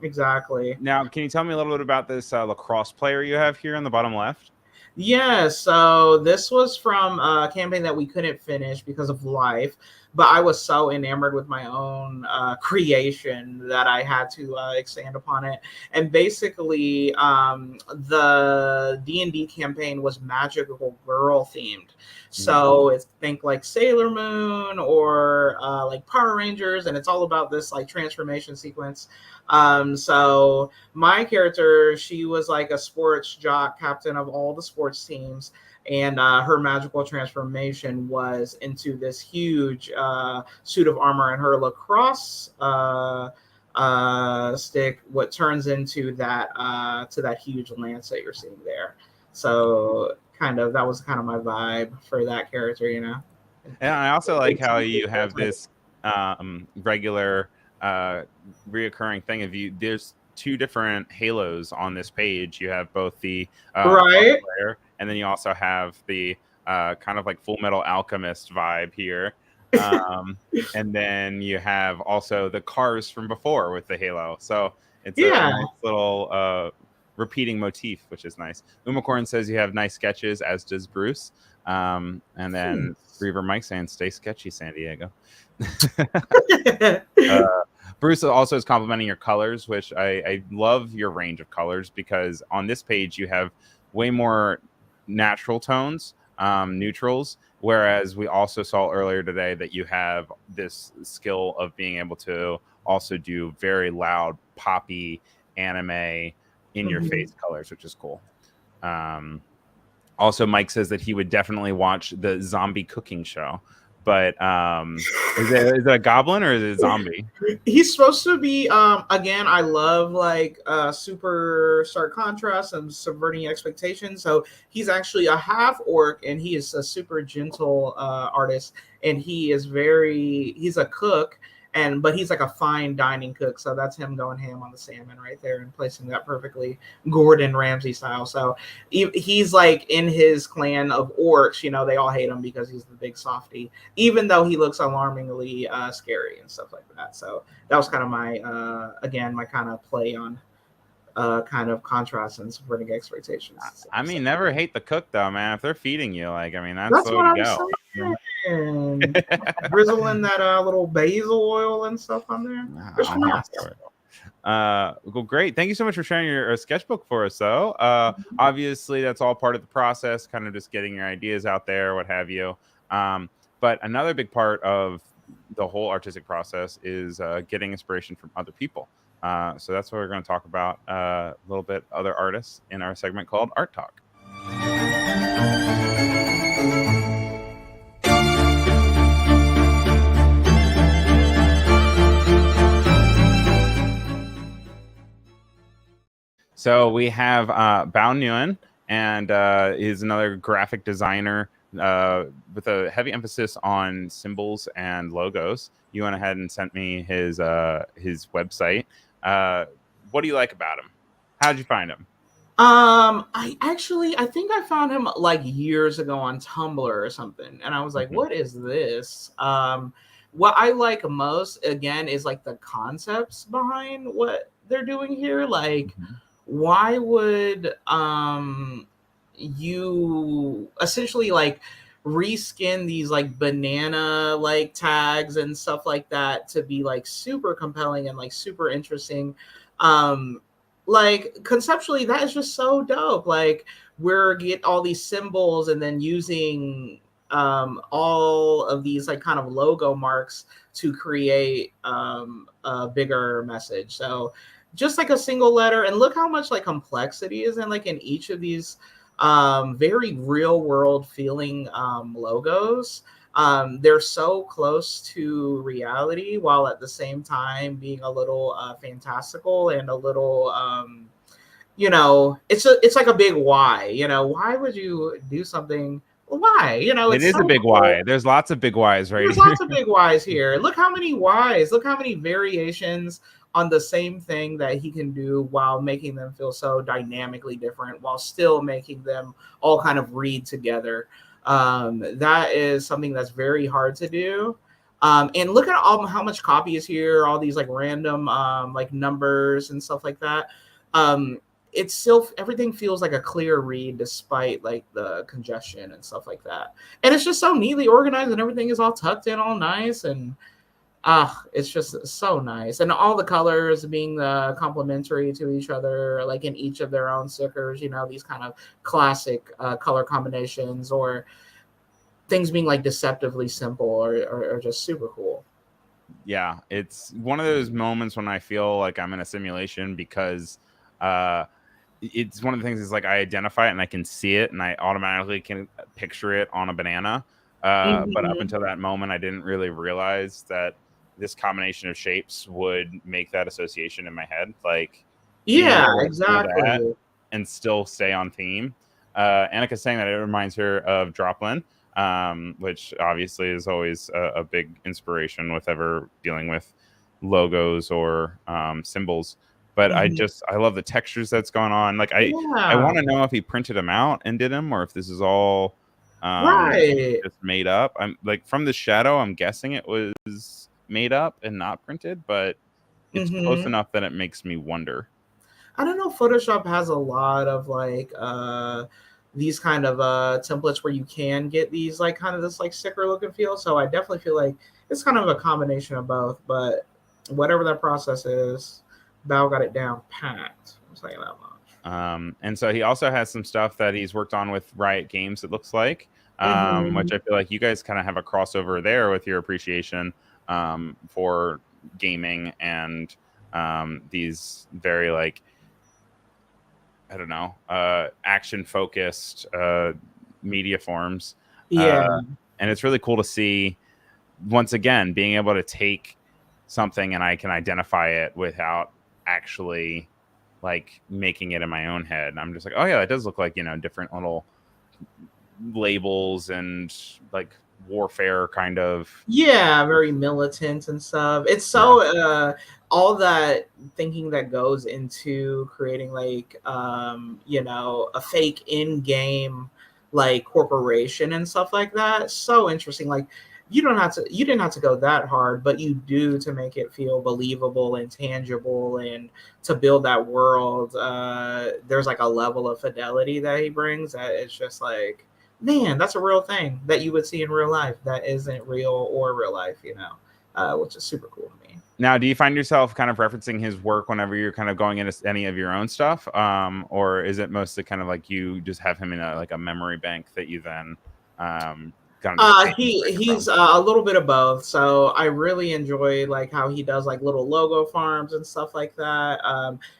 exactly. Now, can you tell me a little bit about this lacrosse player you have here on the bottom left? Yeah, so this was from a campaign that we couldn't finish because of life, but I was so enamored with my own creation that I had to expand upon it. And basically, the D&D campaign was magical girl themed. So it's think like Sailor Moon or like Power Rangers, and it's all about this like transformation sequence. So my character, she was like a sports jock, captain of all the sports teams, and her magical transformation was into this huge suit of armor, and her lacrosse stick what turns into that to that huge lance that you're seeing there. So kind of that was kind of my vibe for that character, you know. And I also like how you have this regular reoccurring thing of you. There's two different halos on this page. You have both the right player, and then you also have the kind of like Full Metal Alchemist vibe here. And then you have also the cars from before with the halo. So it's a nice little repeating motif, which is nice. Umacorn says you have nice sketches, as does Bruce. And then Reaver Mike saying, stay sketchy, San Diego. Bruce also is complimenting your colors, which I love your range of colors, because on this page you have way more natural tones, neutrals, whereas we also saw earlier today that you have this skill of being able to also do very loud, poppy anime in your face colors, which is cool. Also, Mike says that he would definitely watch the zombie cooking show. But is it a goblin or is it a zombie? He's supposed to be again, I love like super stark contrast and subverting expectations. So he's actually a half orc, and he is a super gentle artist, and he's a cook, but he's like a fine dining cook. So that's him going ham on the salmon right there and placing that perfectly Gordon Ramsay style. So he's like in his clan of orcs, you know, they all hate him because he's the big softy, even though he looks alarmingly scary and stuff like that. So that was kind of my again, my kind of play on kind of contrast and subverting expectations. I mean, never hate the cook though, man. If they're feeding you, like, I mean, that's the way to go. Drizzling that little basil oil and stuff on there. Well, great. Thank you so much for sharing your sketchbook for us, though. Obviously, that's all part of the process, kind of just getting your ideas out there, what have you. But another big part of the whole artistic process is getting inspiration from other people. So that's what we're going to talk about a little bit, other artists, in our segment called Art Talk. So we have Bao Nguyen, and he's another graphic designer with a heavy emphasis on symbols and logos. You went ahead and sent me his website. What do you like about him? How did you find him? I think I found him like years ago on Tumblr or something, and I was like, what is this? What I like most, again, is like the concepts behind what they're doing here. Like, why would you essentially like reskin these like banana like tags and stuff like that to be like super compelling and like super interesting? Like conceptually, that is just so dope. Like we're get all these symbols and then using all of these like kind of logo marks to create a bigger message. So just like a single letter, and look how much like complexity is in like in each of these very real world feeling logos. They're so close to reality while at the same time being a little fantastical and a little you know, it's like a big why. You know, why would you do something why? You know, It it's is a so big cool. why. There's lots of big whys right There's here. lots of big whys here. Look how many whys. Look how many variations on the same thing that he can do while making them feel so dynamically different while still making them all kind of read together. That is something that's very hard to do. And look at how much copy is here, all these like random like numbers and stuff like that. Um, it's still everything feels like a clear read despite like the congestion and stuff like that. And it's just so neatly organized and everything is all tucked in all nice and it's just so nice. And all the colors being complementary to each other, like in each of their own stickers, you know, these kind of classic color combinations or things being like deceptively simple or just super cool. Yeah, it's one of those moments when I feel like I'm in a simulation because it's one of the things is like I identify it and I can see it and I automatically can picture it on a banana. But up until that moment, I didn't really realize that this combination of shapes would make that association in my head. Like, Yeah, exactly. that and still stay on theme. Annika's saying that it reminds her of Droplin, which obviously is always a big inspiration with ever dealing with logos or symbols. But I love the textures that's going on. Like I want to know if he printed them out and did them, or if this is all just made up. I'm like from the shadow, I'm guessing it was made up and not printed, but it's close enough that it makes me wonder. I don't know. Photoshop has a lot of like these kind of templates where you can get these like kind of this like sticker look and feel. So I definitely feel like it's kind of a combination of both. But whatever that process is, Bao got it down packed. I'm saying that much. And so he also has some stuff that he's worked on with Riot Games, it looks like, which I feel like you guys kind of have a crossover there with your appreciation for gaming and these very like, I don't know, action focused media forms. And it's really cool to see, once again, being able to take something and I can identify it without actually like making it in my own head. I'm just like, oh yeah, that does look like, you know, different little labels and like warfare kind of. Yeah, very militant and stuff. It's so all that thinking that goes into creating like you know, a fake in-game like corporation and stuff like that. So interesting. Like you didn't have to go that hard, but you do to make it feel believable and tangible and to build that world. There's like a level of fidelity that he brings that it's just like, man, that's a real thing that you would see in real life that isn't real or real life, you know, which is super cool to me. Now, do you find yourself kind of referencing his work whenever you're kind of going into any of your own stuff? Or is it mostly kind of like you just have him in a memory bank that you then he's a little bit of both. So I really enjoy like how he does like little logo farms and stuff like that.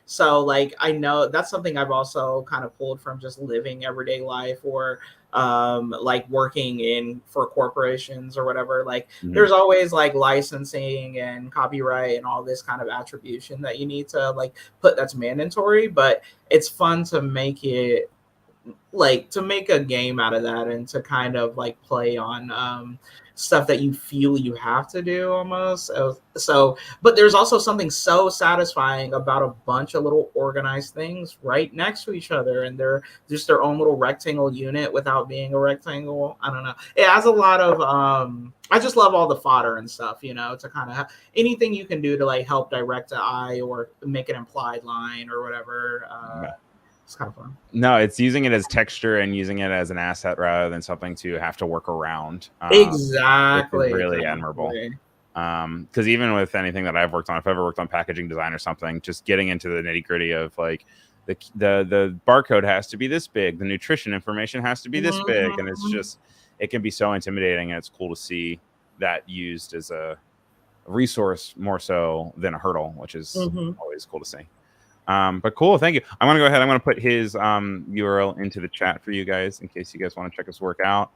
So like I know that's something I've also kind of pulled from just living everyday life or like working in for corporations or whatever. Like there's always like licensing and copyright and all this kind of attribution that you need to like put that's mandatory, but it's fun to make it like to make a game out of that and to kind of like play on stuff that you feel you have to do almost. So but there's also something so satisfying about a bunch of little organized things right next to each other and they're just their own little rectangle unit without being a rectangle. I don't know, it has a lot of I just love all the fodder and stuff, you know, to kind of have anything you can do to like help direct the eye or make an implied line or whatever. It's kind of fun. No, it's using it as texture and using it as an asset rather than something to have to work around. Exactly. Really admirable. Because even with anything that I've worked on, if I've ever worked on packaging design or something, just getting into the nitty gritty of like the barcode has to be this big, the nutrition information has to be this big, and it's just it can be so intimidating, and it's cool to see that used as a resource more so than a hurdle, which is always cool to see. But cool, thank you. I'm gonna go ahead. I'm gonna put his URL into the chat for you guys in case you guys want to check his work out.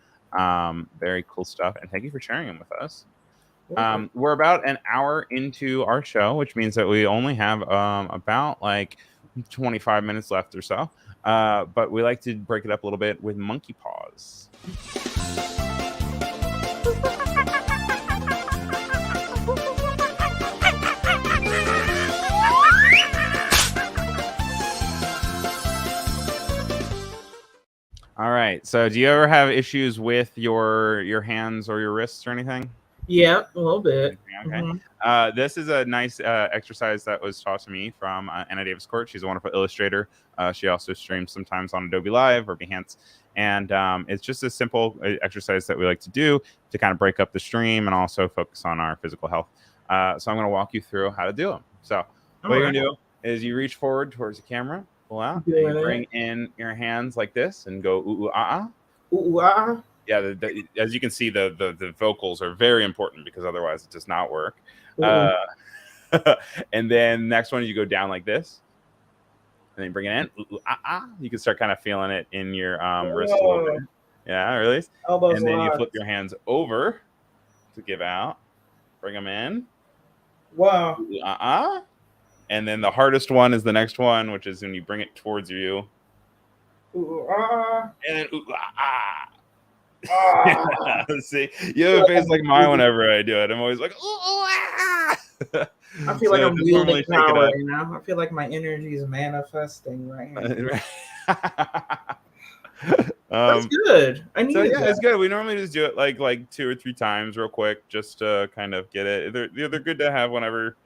Very cool stuff, and thank you for sharing them with us. We're about an hour into our show, which means that we only have about like 25 minutes left or so. But we like to break it up a little bit with monkey paws. right. So do you ever have issues with your hands or your wrists or anything? Yeah, a little bit. Okay. Mhm. This is a nice exercise that was taught to me from Anna Davis Court. She's a wonderful illustrator. She also streams sometimes on Adobe Live or Behance. And it's just a simple exercise that we like to do to kind of break up the stream and also focus on our physical health. So I'm going to walk you through how to do them. So what you're going to do is you reach forward towards the camera, pull out, and you bring in your hands like this and go ooh, ooh, ah, ah. Ooh, ah. Yeah, as you can see, the vocals are very important because otherwise it does not work. And then next one, you go down like this, and then you bring it in. Ooh, ooh, ah, ah. You can start kind of feeling it in your wrist a little bit. Yeah, release. Elbows and then locked. you flip your hands over to give out. Bring them in. Wow. Ooh, ah, ah. And then the hardest one is the next one, which is when you bring it towards you. Ooh, ah. And then ooh, ah, ah. Ah. See, you have a face like mine whenever I do it. I'm always like, ooh, ah. I feel like I'm wielding power, you know? I feel like my energy is manifesting right here. That's good. I need that. It's good. We normally just do it like 2 or 3 times real quick just to kind of get it. They're good to have whenever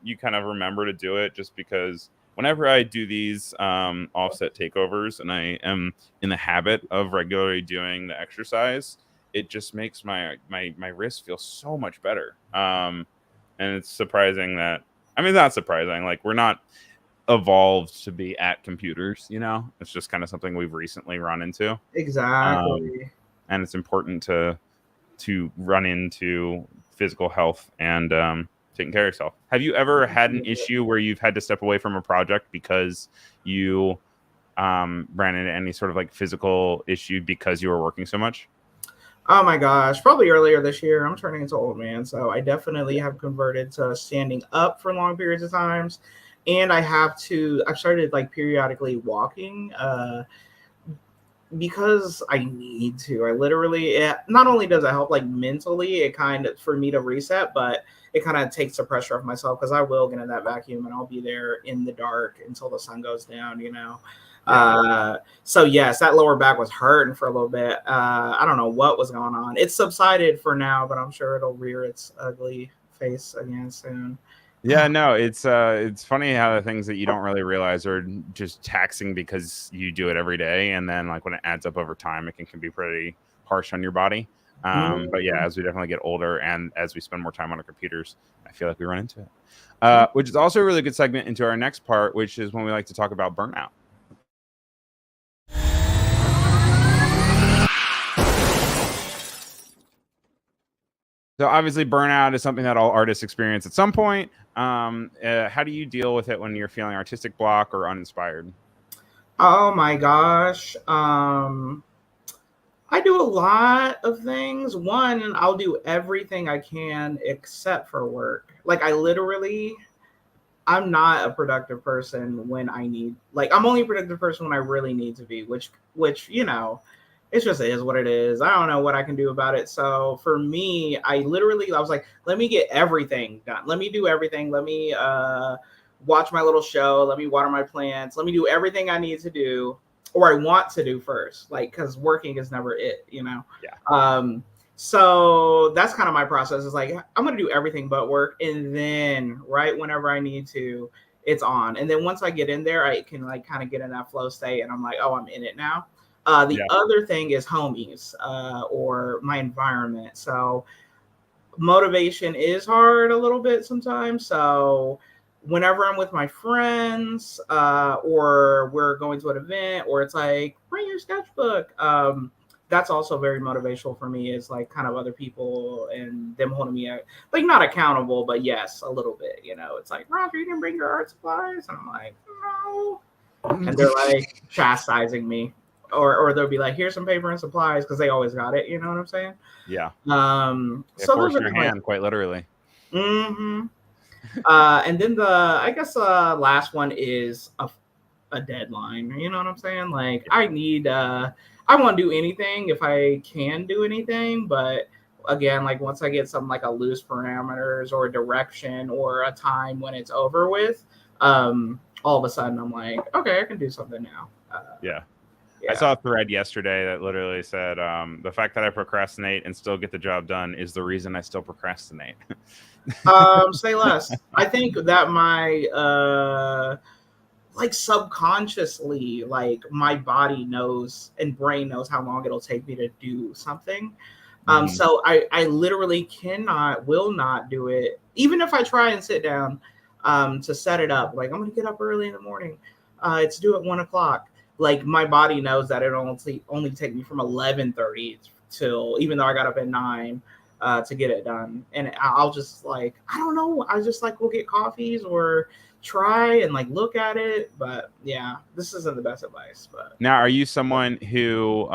you kind of remember to do it, just because whenever I do these offset takeovers and I am in the habit of regularly doing the exercise, it just makes my wrist feel so much better. And it's surprising that, I mean, not surprising. Like, we're not evolved to be at computers, you know? It's just kind of something we've recently run into. Exactly. And it's important to run into physical health and taking care of yourself. Have you ever had an issue where you've had to step away from a project because you ran into any sort of like physical issue because you were working so much? Oh my gosh, probably earlier this year. I'm turning into old man, so I definitely have converted to standing up for long periods of times. And I've started like periodically walking because I need to. I literally, not only does it help like mentally, it kind of for me to reset, but it kind of takes the pressure off myself because I will get in that vacuum and I'll be there in the dark until the sun goes down, you know? So yes, that lower back was hurting for a little bit. I don't know what was going on. It's subsided for now, but I'm sure it'll rear its ugly face again soon. Yeah, no, it's funny how the things that you don't really realize are just taxing because you do it every day, and then like when it adds up over time, it can be pretty harsh on your body. But yeah, as we definitely get older and as we spend more time on our computers, I feel like we run into it. Which is also a really good segment into our next part, which is when we like to talk about burnout. So obviously burnout is something that all artists experience at some point. How do you deal with it when you're feeling artistic block or uninspired? Oh my gosh. I do a lot of things. One, I'll do everything I can except for work. Like I'm not a productive person when I'm only a productive person when I really need to be, which, you know, it's just is what it is. I don't know what I can do about it. So for me, I was like, let me get everything done. Let me do everything. Let me watch my little show. Let me water my plants. Let me do everything I need to do or I want to do first. Like, because working is never it, you know? Yeah. So that's kind of my process. Is like, I'm going to do everything but work. And then right whenever I need to, it's on. And then once I get in there, I can like kind of get in that flow state and I'm like, oh, I'm in it now. The other thing is homies or my environment. So motivation is hard a little bit sometimes. So whenever I'm with my friends or we're going to an event or it's like, bring your sketchbook. That's also very motivational for me is like kind of other people and them holding me like not accountable, but yes, a little bit, you know, it's like, Roger, you didn't bring your art supplies. And I'm like, no. And they're like chastising me. Or they'll be like, here's some paper and supplies because they always got it. You know what I'm saying? Yeah. So force your hand, quite literally. Mm-hmm. And then I guess last one is a deadline. You know what I'm saying? Like I want to do anything if I can do anything, but again, like once I get something like a loose parameters or a direction or a time when it's over with, all of a sudden I'm like, okay, I can do something now. Yeah. I Yeah. saw a thread yesterday that literally said, the fact that I procrastinate and still get the job done is the reason I still procrastinate. Say less. I think that my like subconsciously, like my body knows and brain knows how long it'll take me to do something. Mhm. So I literally will not do it, even if I try and sit down to set it up. Like I'm gonna get up early in the morning. It's due at 1 o'clock. Like my body knows that it only take me from 11:30 till, even though I got up at 9 to get it done. And I'll just like, I don't know. I just like go get coffees or try and like look at it. But yeah, this isn't the best advice. But Now, are you someone who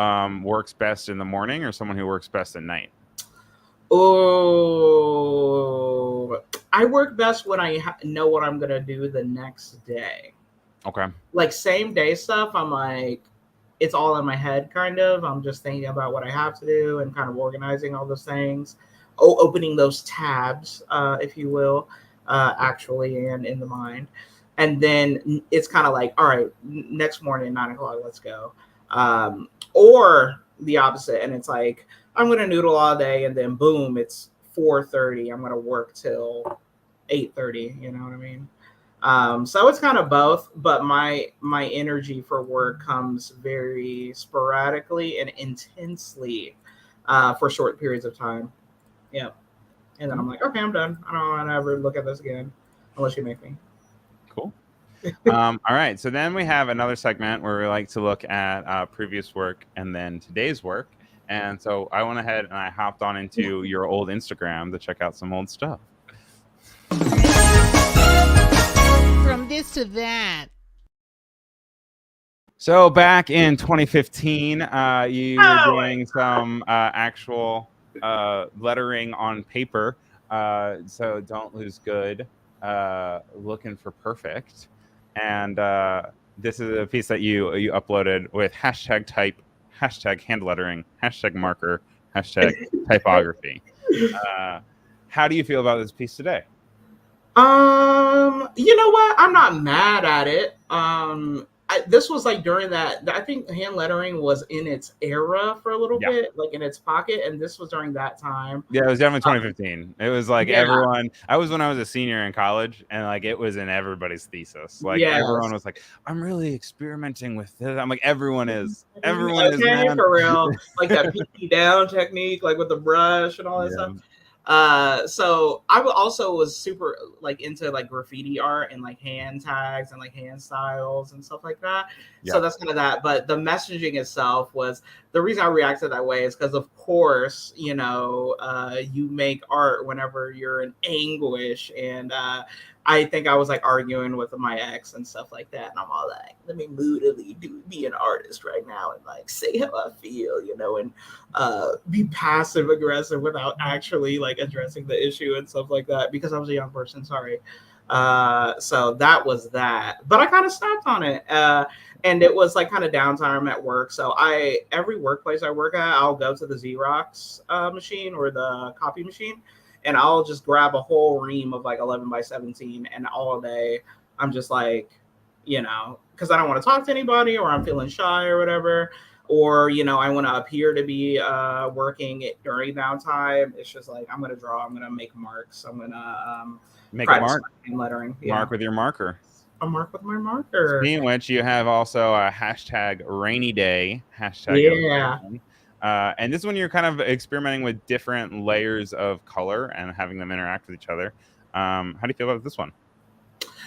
works best in the morning or someone who works best at night? oh, I work best when I know what I'm gonna do the next day. Okay. Like same day stuff, I'm like, it's all in my head kind of. I'm just thinking about what I have to do and kind of organizing all those things. Opening those tabs, if you will, actually, and in the mind. And then it's kind of like, all right, next morning, 9 o'clock, let's go. Or the opposite. And it's like, I'm going to noodle all day and then boom, it's 4:30. I'm going to work till 8:30. You know what I mean? So it's kind of both, but my energy for work comes very sporadically and intensely for short periods of time. Yeah, and then I'm like, okay, I'm done. I don't want to ever look at this again unless you make me. Cool. All right. So then we have another segment where we like to look at previous work and then today's work. And so I went ahead and I hopped on into your old Instagram to check out some old stuff. From this to that. So back in 2015, you were doing some actual lettering on paper. So don't lose good, looking for perfect. And this is a piece that you uploaded with hashtag type, hashtag hand lettering, hashtag marker, hashtag typography. How do you feel about this piece today? You know what? I'm not mad at it. This was like during that. I think hand lettering was in its era for a little bit, like in its pocket, and this was during that time. Yeah, it was definitely 2015. It was like everyone. I was when I was a senior in college, and like it was in everybody's thesis. Like everyone was like, "I'm really experimenting with this." I'm like, "Everyone is. Everyone is." Man. For real. Like that pinky down technique, like with the brush and all that stuff. So I also was super like into like graffiti art and like hand tags and like hand styles and stuff like that. So that's kind of that. But the messaging itself was the reason I reacted that way is because of course, you know, you make art whenever you're in anguish. And I think I was like arguing with my ex and stuff like that. And I'm all like, let me moodily be an artist right now and like say how I feel, you know, and be passive aggressive without actually like addressing the issue and stuff like that because I was a young person. Sorry. So that was that. But I kind of stopped on it. And it was like kind of downtime at work. So every workplace I work at, I'll go to the Xerox machine or the copy machine. And I'll just grab a whole ream of like 11 by 17 and all day I'm just like, you know, because I don't want to talk to anybody or I'm feeling shy or whatever. Or, you know, I want to appear to be working during downtime. It's just like, I'm going to draw. I'm going to make marks. I'm going to make a mark. Lettering. Mark with your marker. A mark with my marker. Speaking of which, you have also a hashtag rainy day. Hashtag and this is when you're kind of experimenting with different layers of color and having them interact with each other. How do you feel about this one?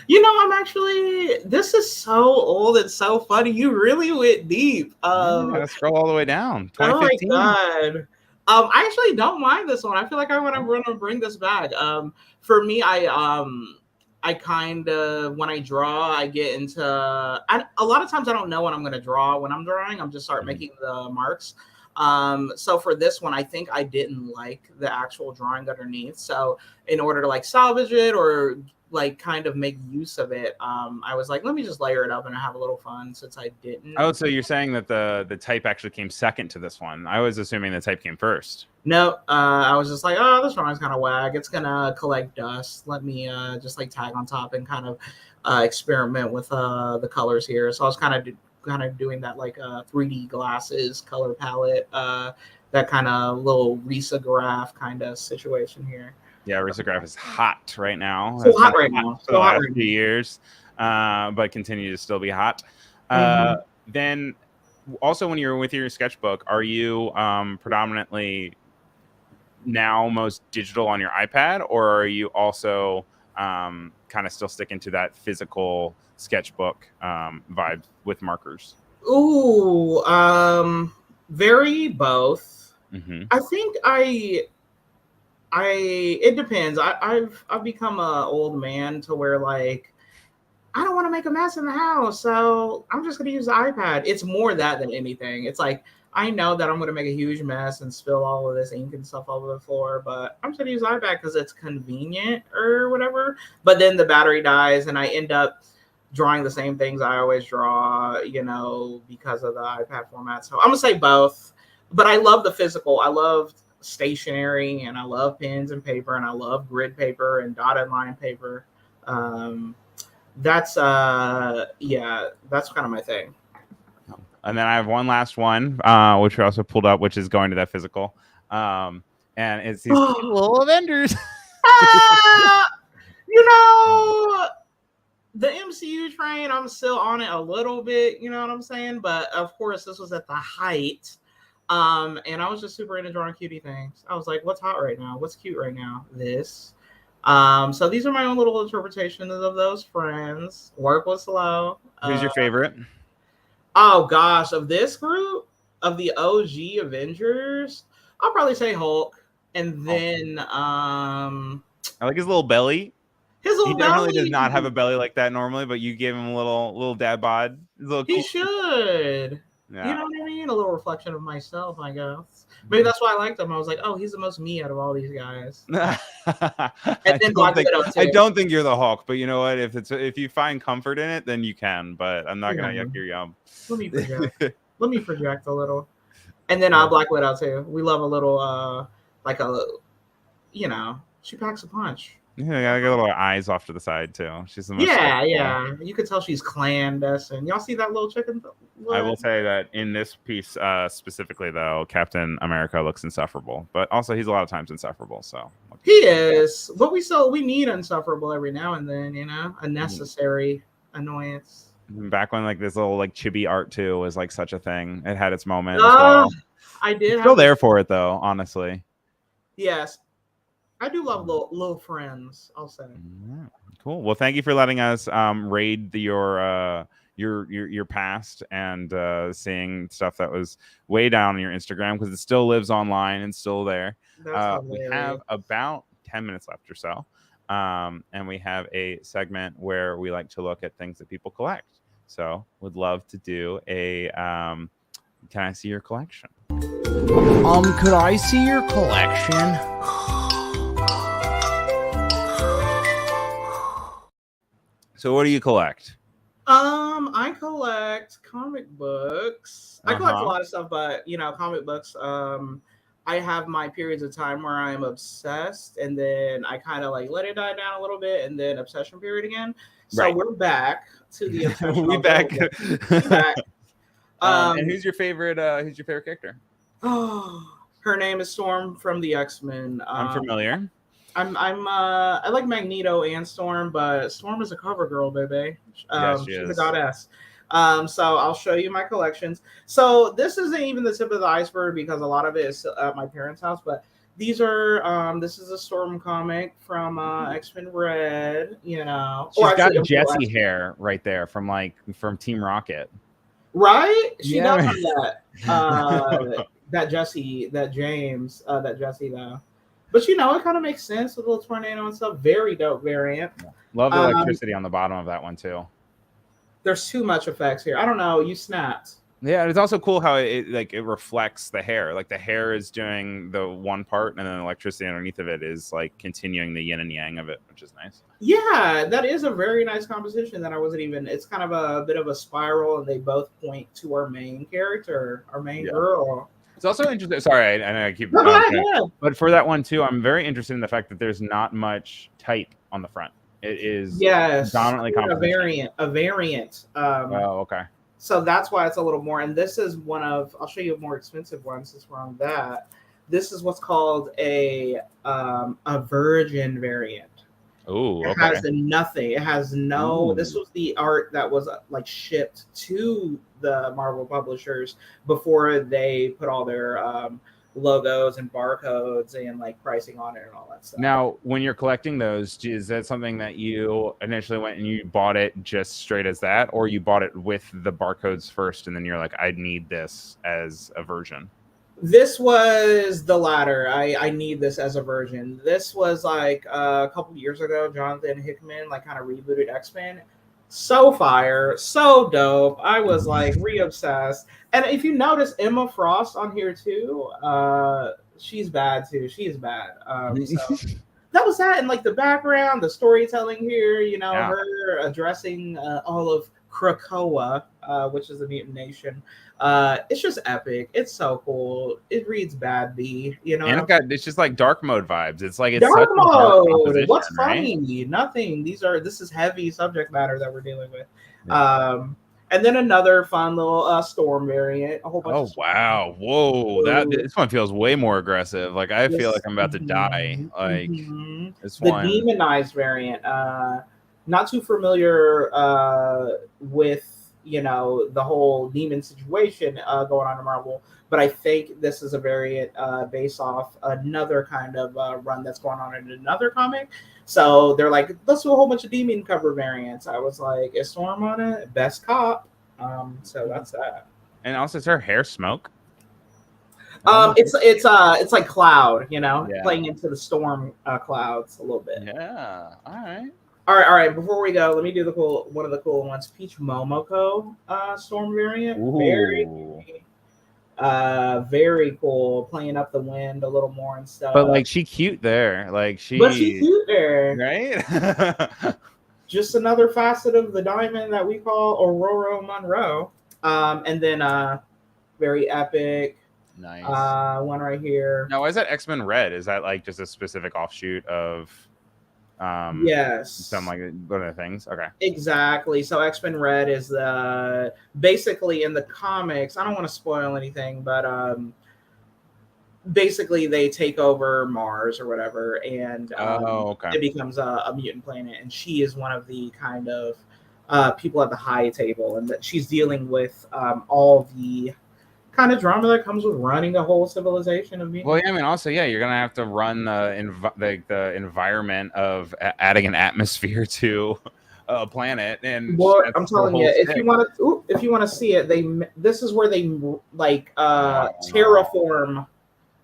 You know, this is so old and so funny. You really went deep. Let's scroll all the way down. 2015. Oh my God. I actually don't mind this one. I feel like I want to bring this back. For me, I kind of, when I draw, I get into, a lot of times I don't know what I'm going to draw when I'm drawing. I'm just start making the marks. So for this one, I think I didn't like the actual drawing underneath. So in order to like salvage it or like kind of make use of it, I was like, let me just layer it up and have a little fun since I didn't. Oh, so you're saying that the type actually came second to this one? I was assuming the type came first. No, I was just like, oh, this drawing's kind of whack. It's gonna collect dust. Let me just like tag on top and kind of experiment with the colors here. So I was kind of kind of doing that like 3D glasses color palette, that kind of little risograph kind of situation here. Yeah, risograph is hot right now. So hot right now. For the last few years, but continue to still be hot. Then also when you're with your sketchbook, are you predominantly now most digital on your iPad, or are you also kind of still sticking to that physical sketchbook vibe with markers? Ooh, very both. I think it depends. I've become an old man to where like I don't want to make a mess in the house, so I'm just gonna use the iPad. It's more that than anything. It's like I know that I'm gonna make a huge mess and spill all of this ink and stuff all over the floor, but I'm just gonna use the iPad because it's convenient or whatever. But then the battery dies, and I end up drawing the same things I always draw, because of the iPad format. So I'm gonna say both. But I love the physical. I love stationery, and I love pens and paper, and I love grid paper and dotted line paper. That's kind of my thing. And then I have one last one, which we also pulled up, which is going to that physical. And it's these little Avengers. The MCU train, I'm still on it a little bit, you know what I'm saying? But of course, this was at the height. And I was just super into drawing cutie things. I was like, what's hot right now? What's cute right now? This. So these are my own little interpretations of those friends. Work was slow. Who's your favorite? Oh gosh, of this group, of the OG Avengers, I'll probably say Hulk. And then I like his little belly. He definitely does not have a belly like that normally, but you gave him a little dad bod. He should. Yeah. You know what I mean? A little reflection of myself, I guess. Maybe that's why I liked him. I was like, oh, he's the most me out of all these guys. I don't think you're the Hulk, but you know what? If you find comfort in it, then you can. But I'm not gonna yuck your yum. Let me project a little. And then Black Widow too. We love a little she packs a punch. Yeah, I got little eyes off to the side too. She's the most yeah. You could tell she's clandestine. Y'all see that little chicken? I will say that in this piece specifically, though, Captain America looks insufferable, but also he's a lot of times insufferable. So he is, but we need insufferable every now and then. A necessary annoyance. Back when like this little like chibi art too was like such a thing. It had its moment. As well. I did. Still there for it though, honestly. Yes. I do love little friends, I'll say. Cool. Well, thank you for letting us raid your past and seeing stuff that was way down on your Instagram, because it still lives online and still there. We have about 10 minutes left or so. And we have a segment where we like to look at things that people collect. So would love to do a can I see your collection? Could I see your collection? So what do you collect? I collect comic books. I collect a lot of stuff, but comic books. I have my periods of time where I'm obsessed, and then I kind of like let it die down a little bit, and then obsession period again. So we're back to the obsession. We're back. And who's your favorite character? Oh, her name is Storm from the X-Men. I'm familiar. I like Magneto and Storm, but Storm is a cover girl, baby. She's a goddess. So I'll show you my collections. So this isn't even the tip of the iceberg because a lot of it is at my parents' house, but these are this is a Storm comic from X-Men Red, She's got Jessie hair right there from Team Rocket. Right? She does have that Jessie though. But it kind of makes sense with a little tornado and stuff. Very dope variant. Love the electricity on the bottom of that one too. There's too much effects here. I don't know. You snapped. Yeah, it's also cool how it reflects the hair. Like the hair is doing the one part, and then electricity underneath of it is like continuing the yin and yang of it, which is nice. Yeah, that is a very nice composition that I wasn't even. It's kind of a bit of a spiral, and they both point to our main character, our main girl. It's also interesting. Sorry, I know I keep. But for that one too, I'm very interested in the fact that there's not much type on the front. It is dominantly composition. A variant. Oh, okay. So that's why it's a little more. And this is one of, I'll show you a more expensive one since we're on that. This is what's called a virgin variant. Oh, It okay. has nothing. It has no. Ooh. This was the art that was like shipped to the Marvel publishers before they put all their logos and barcodes and like pricing on it and all that stuff. Now, when you're collecting those, is that something that you initially went and you bought it just straight as that, or you bought it with the barcodes first and then you're like, I need this as a version? This was the latter. I need this as a version. This was like a couple years ago. Jonathan Hickman like kind of rebooted X-Men. So fire, so dope. I was like re-obsessed. And if you notice Emma Frost on here too, she's bad too. She is bad. So that was that, and like the background, the storytelling here. You know, Yeah. her addressing all of Krakoa, which is a mutant nation. It's just epic. It's so cool. It reads Bad B, you know. And it's just like dark mode vibes. It's like it's Dark such a dark mode. composition, What's right? funny? Nothing. This is heavy subject matter that we're dealing with. Yeah. And then another fun little storm variant. A whole bunch. Oh of wow, whoa! This one feels way more aggressive. Like I feel like I'm about to die. Like this the one. demonized variant. Not too familiar with the whole demon situation going on in Marvel, but I think this is a variant based off another kind of run that's going on in another comic. So they're like, let's do a whole bunch of demon cover variants. I was like, is Storm on it? Best cop. So that's that. And also, is her hair smoke? It's like cloud, Yeah. playing into the storm clouds a little bit. Yeah. All right. All right. Before we go, let me do one of the cool ones. Peach Momoko storm variant. Ooh. Very cool. Playing up the wind a little more and stuff. But like she cute there. Like she. But she's cute there. Right. Just another facet of the diamond that we call Aurora Monroe. And then very epic. Nice. One right here. Now, why is that X-Men Red? Is that like just a specific offshoot of yes, some like one of the things? Okay. Exactly. So X-Men Red is basically in the comics. I don't want to spoil anything, but basically they take over Mars or whatever, and okay. it becomes a mutant planet, and she is one of the kind of people at the high table, and that she's dealing with all the kind of drama that comes with running a whole civilization of mutants. Well, yeah, I mean, also, yeah, you're gonna have to run the environment of adding an atmosphere to a planet, and well, I'm telling you, if you want to see it, this is where they like terraform.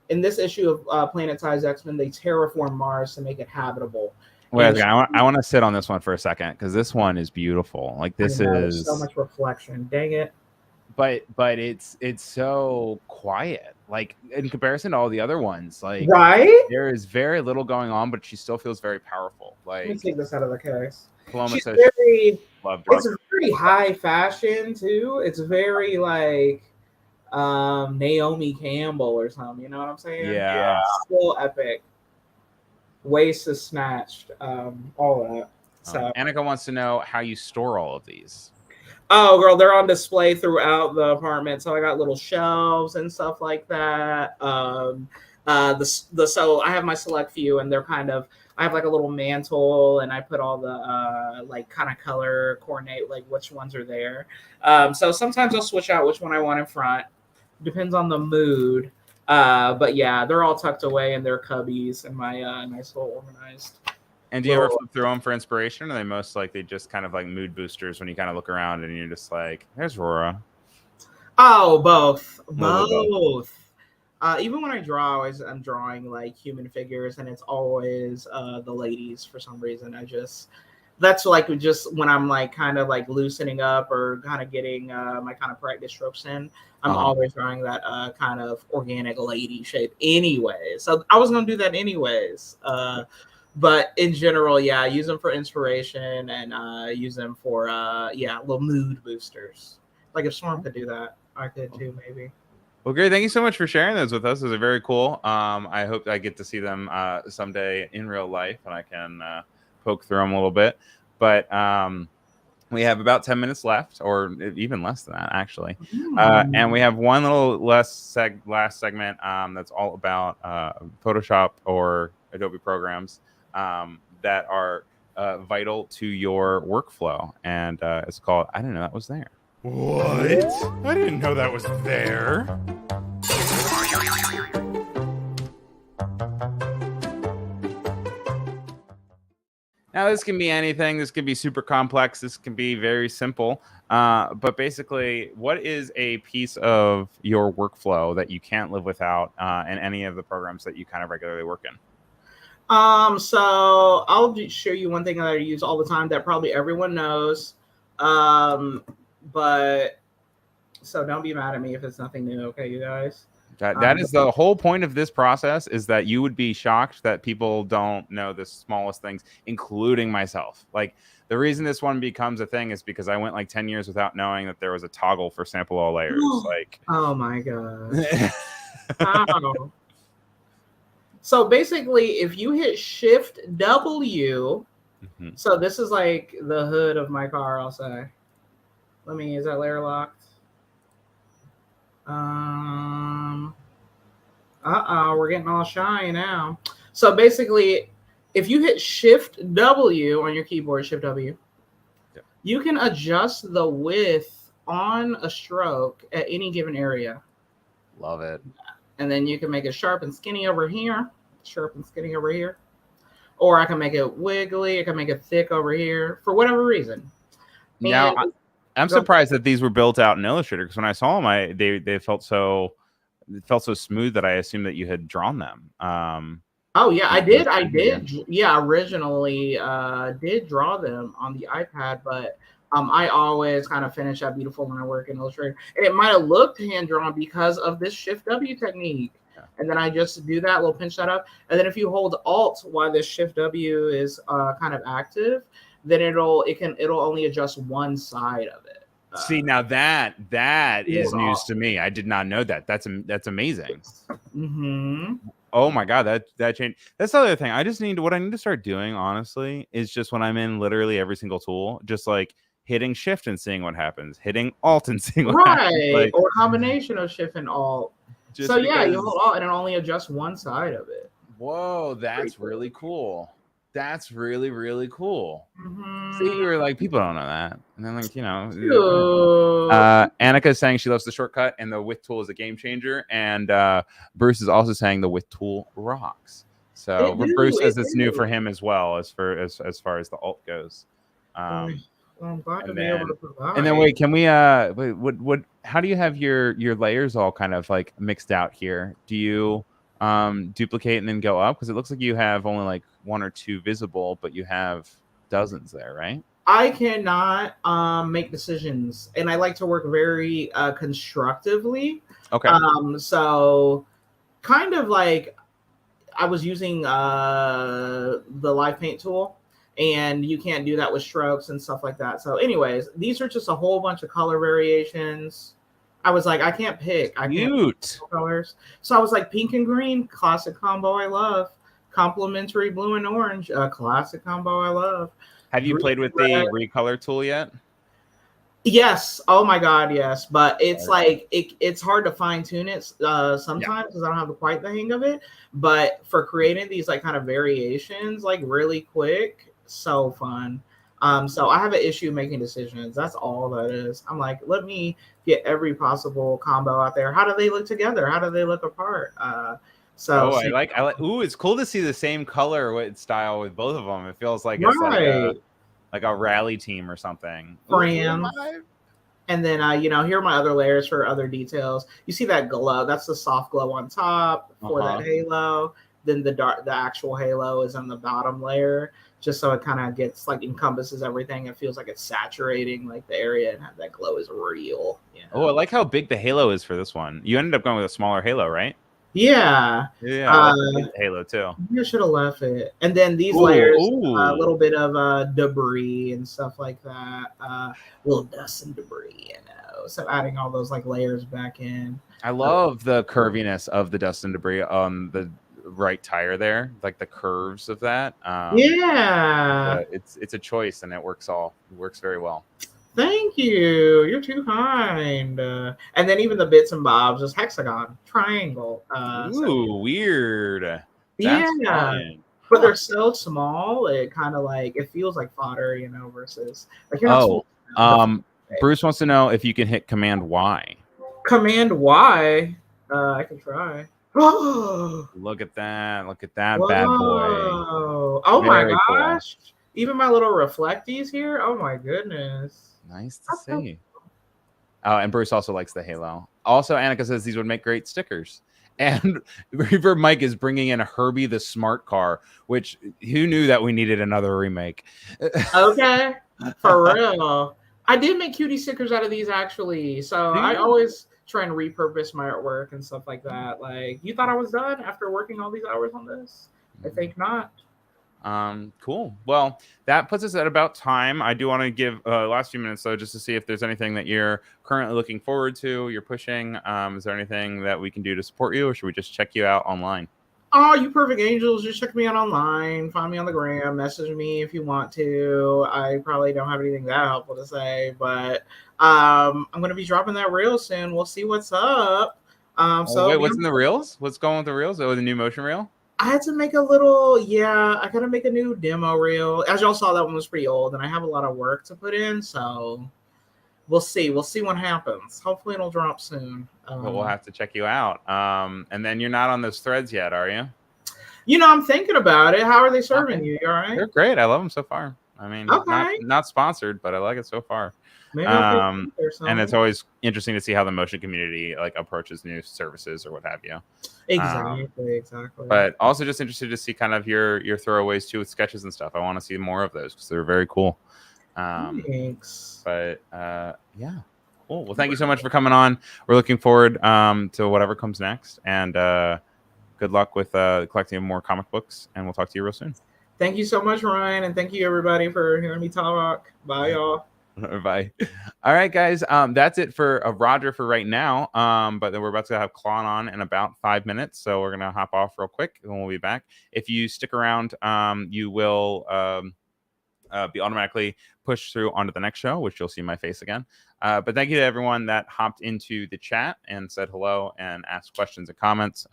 In this issue of Planet Size X-Men, they terraform Mars to make it habitable. Wait, I want to sit on this one for a second because this one is beautiful. Like this is so much reflection. Dang it. But it's so quiet, like in comparison to all the other ones. Like right, there is very little going on, but she still feels very powerful. Like let me take this out of the case. Paloma says it's very high fashion too. It's very like Naomi Campbell or something. You know what I'm saying? Yeah. Still epic. Waist is snatched. All of that. So Annika wants to know how you store all of these. Oh, girl, they're on display throughout the apartment. So I got little shelves and stuff like that. So I have my select few, and they're kind of, I have like a little mantle, and I put all the like kind of color coordinate like which ones are there. So sometimes I'll switch out which one I want in front. Depends on the mood. But yeah, they're all tucked away in their cubbies in my nice little organized. And do you ever flip through them for inspiration? Or are they most like they just kind of like mood boosters when you kind of look around and you're just like, there's Rora? Oh, both. Even when I draw, I'm drawing like human figures, and it's always the ladies for some reason. That's like just when I'm like kind of like loosening up or kind of getting my kind of practice strokes in. I'm always drawing that kind of organic lady shape anyway. So I was gonna do that anyways. But in general, yeah, use them for inspiration and use them for little mood boosters. Like if Storm could do that, I could too, maybe. Well, great. Thank you so much for sharing those with us. Those are very cool. I hope I get to see them someday in real life and I can poke through them a little bit. But We have about 10 minutes left, or even less than that, actually. Mm. And we have one little last segment that's all about Photoshop or Adobe programs that are vital to your workflow. And it's called I Didn't Know That Was There. What? I didn't know that was there. Now, this can be anything. This can be super complex. This can be very simple. But basically, what is a piece of your workflow that you can't live without in any of the programs that you kind of regularly work in? So I'll show you one thing that I use all the time that probably everyone knows. But so don't be mad at me if it's nothing new, okay, you guys? That is the whole point of this process, is that you would be shocked that people don't know the smallest things, including myself. Like, the reason this one becomes a thing is because I went like 10 years without knowing that there was a toggle for sample all layers. Like, oh my god. Wow. So basically, if you hit Shift W, so this is like the hood of my car, I'll say. Is that layer locked? We're getting all shy now. So basically, if you hit Shift W on your keyboard, Shift W, you can adjust the width on a stroke at any given area. Love it. And then you can make it sharp and skinny over here, or I can make it wiggly. I can make it thick over here for whatever reason. Now, I'm surprised that these were built out in Illustrator, because when I saw them, they felt so smooth that I assumed that you had drawn them. Oh yeah, I did. Yeah, originally did draw them on the iPad, but I always kind of finish that beautiful when I work in Illustrator. And it might have looked hand drawn because of this Shift W technique. Yeah. And then I just do that, we'll pinch that up. And then if you hold Alt while this Shift W is kind of active, then it'll only adjust one side of it. See, now that is news to me. I did not know that. That's amazing. Mm-hmm. Oh my god, that changed. That's the other thing. What I need to start doing, honestly, is just when I'm in literally every single tool, just like hitting Shift and seeing what happens, hitting Alt and seeing what happens. Like, or a combination of Shift and Alt. So yeah, you hold Alt and it only adjusts one side of it. Whoa, that's really cool. That's really, really cool. Mm-hmm. See, you were like, people don't know that. And then, like, Annika is saying she loves the shortcut and the width tool is a game changer. And Bruce is also saying the width tool rocks. So Bruce says it's new for him as well, as far as the alt goes. I'm glad to be able to provide. And then wait, can we what how do you have your layers all kind of like mixed out here? Do you duplicate and then go up? Because it looks like you have only like one or two visible, but you have dozens there, right? I cannot make decisions, and I like to work very constructively. Okay. So kind of like I was using the live paint tool, and you can't do that with strokes and stuff like that. So anyways, these are just a whole bunch of color variations. I was like, I can't pick. I can't pick colors. So I was like, pink and green, classic combo I love. Complementary blue and orange, classic combo I love. Have you played with the recolor tool yet? Yes. Oh my God, yes. But it's like it's hard to fine tune it sometimes because I don't have quite the hang of it. But for creating these like kind of variations, like really quick, so fun. So I have an issue making decisions. That's all that is. I'm like, let me get every possible combo out there. How do they look together? How do they look apart? I like. Ooh, it's cool to see the same color style with both of them. It feels like it's like a rally team or something. Friends. And then here are my other layers for other details. You see that glow? That's the soft glow on top for that halo. Then the actual halo is on the bottom layer, just so it kind of gets like encompasses everything. It feels like it's saturating like the area, and that glow is real. You know? Oh, I like how big the halo is for this one. You ended up going with a smaller halo, right? Yeah. Yeah, I like the halo too. You should have left it. And then these layers, a little bit of debris and stuff like that. Little dust and debris, So adding all those like layers back in. I love the curviness of the dust and debris on right tire there, like the curves of that. Yeah. It's a choice, and it works very well. Thank you. You're too kind. And then even the bits and bobs, just hexagon, triangle. Ooh, weird. That's yeah. fun. But they're so small, it kind of like it feels like fodder, versus like you're not supposed to Bruce wants to know if you can hit Command Y. Command Y. I can try. Look at that! Look at that bad boy! Oh my Very gosh! Cool. Even my little reflecties here. Oh my goodness! Nice to see. Oh, and Bruce also likes the halo. Also, Annika says these would make great stickers. And Reverb Mike is bringing in a Herbie the Smart Car, which who knew that we needed another remake? Okay, for real. I did make cutie stickers out of these actually. So I always try and repurpose my artwork and stuff like that. Like, you thought I was done after working all these hours on this? I think not. Cool. Well, that puts us at about time. I do want to give last few minutes though, just to see if there's anything that you're currently looking forward to, you're pushing. Is there anything that we can do to support you, or should we just check you out online? Oh, you perfect angels, just check me out online, find me on the gram, message me if you want to. I probably don't have anything that helpful to say, but I'm going to be dropping that reel soon. We'll see what's up. Wait, what's in the reels? What's going with the reels? Oh, the new motion reel? I had to make a little, I got to make a new demo reel. As y'all saw, that one was pretty old, and I have a lot of work to put in, so we'll see. We'll see what happens. Hopefully it'll drop soon. Well, we'll have to check you out. And then you're not on those threads yet, are you? I'm thinking about it. How are they serving you? You all right? They're great. I love them so far. I mean, not sponsored, but I like it so far. Maybe and it's always interesting to see how the motion community like approaches new services or what have you. Exactly. But also just interested to see kind of your throwaways too with sketches and stuff. I want to see more of those because they're very cool. Thanks. But yeah, cool. Well, thank you so much for coming on. We're looking forward to whatever comes next, and good luck with collecting more comic books. And we'll talk to you real soon. Thank you so much, Ryan, and thank you everybody for hearing me talk. Bye, y'all. Bye. All right, guys. That's it for Roger for right now. But then we're about to have Klon on in about 5 minutes, so we're gonna hop off real quick, and we'll be back. If you stick around, you will be automatically pushed through onto the next show, which you'll see my face again. But thank you to everyone that hopped into the chat and said hello and asked questions and comments.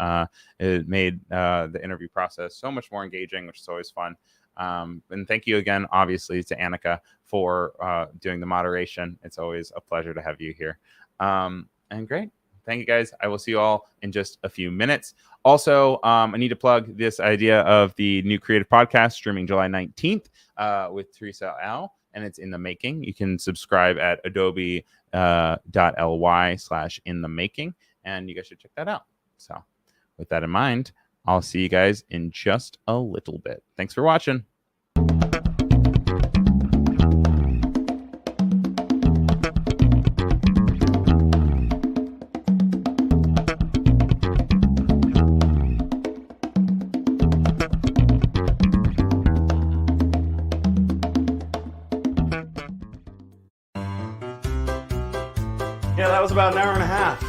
It made the interview process so much more engaging, which is always fun. And thank you again, obviously, to Annika for doing the moderation. It's always a pleasure to have you here. And great. Thank you, guys. I will see you all in just a few minutes. Also, I need to plug this idea of the new creative podcast streaming July 19th with Teresa Al, and it's in the making. You can subscribe at adobe.ly/in-the-making, and you guys should check that out. So with that in mind, I'll see you guys in just a little bit. Thanks for watching. Yeah, that was about an hour and a half.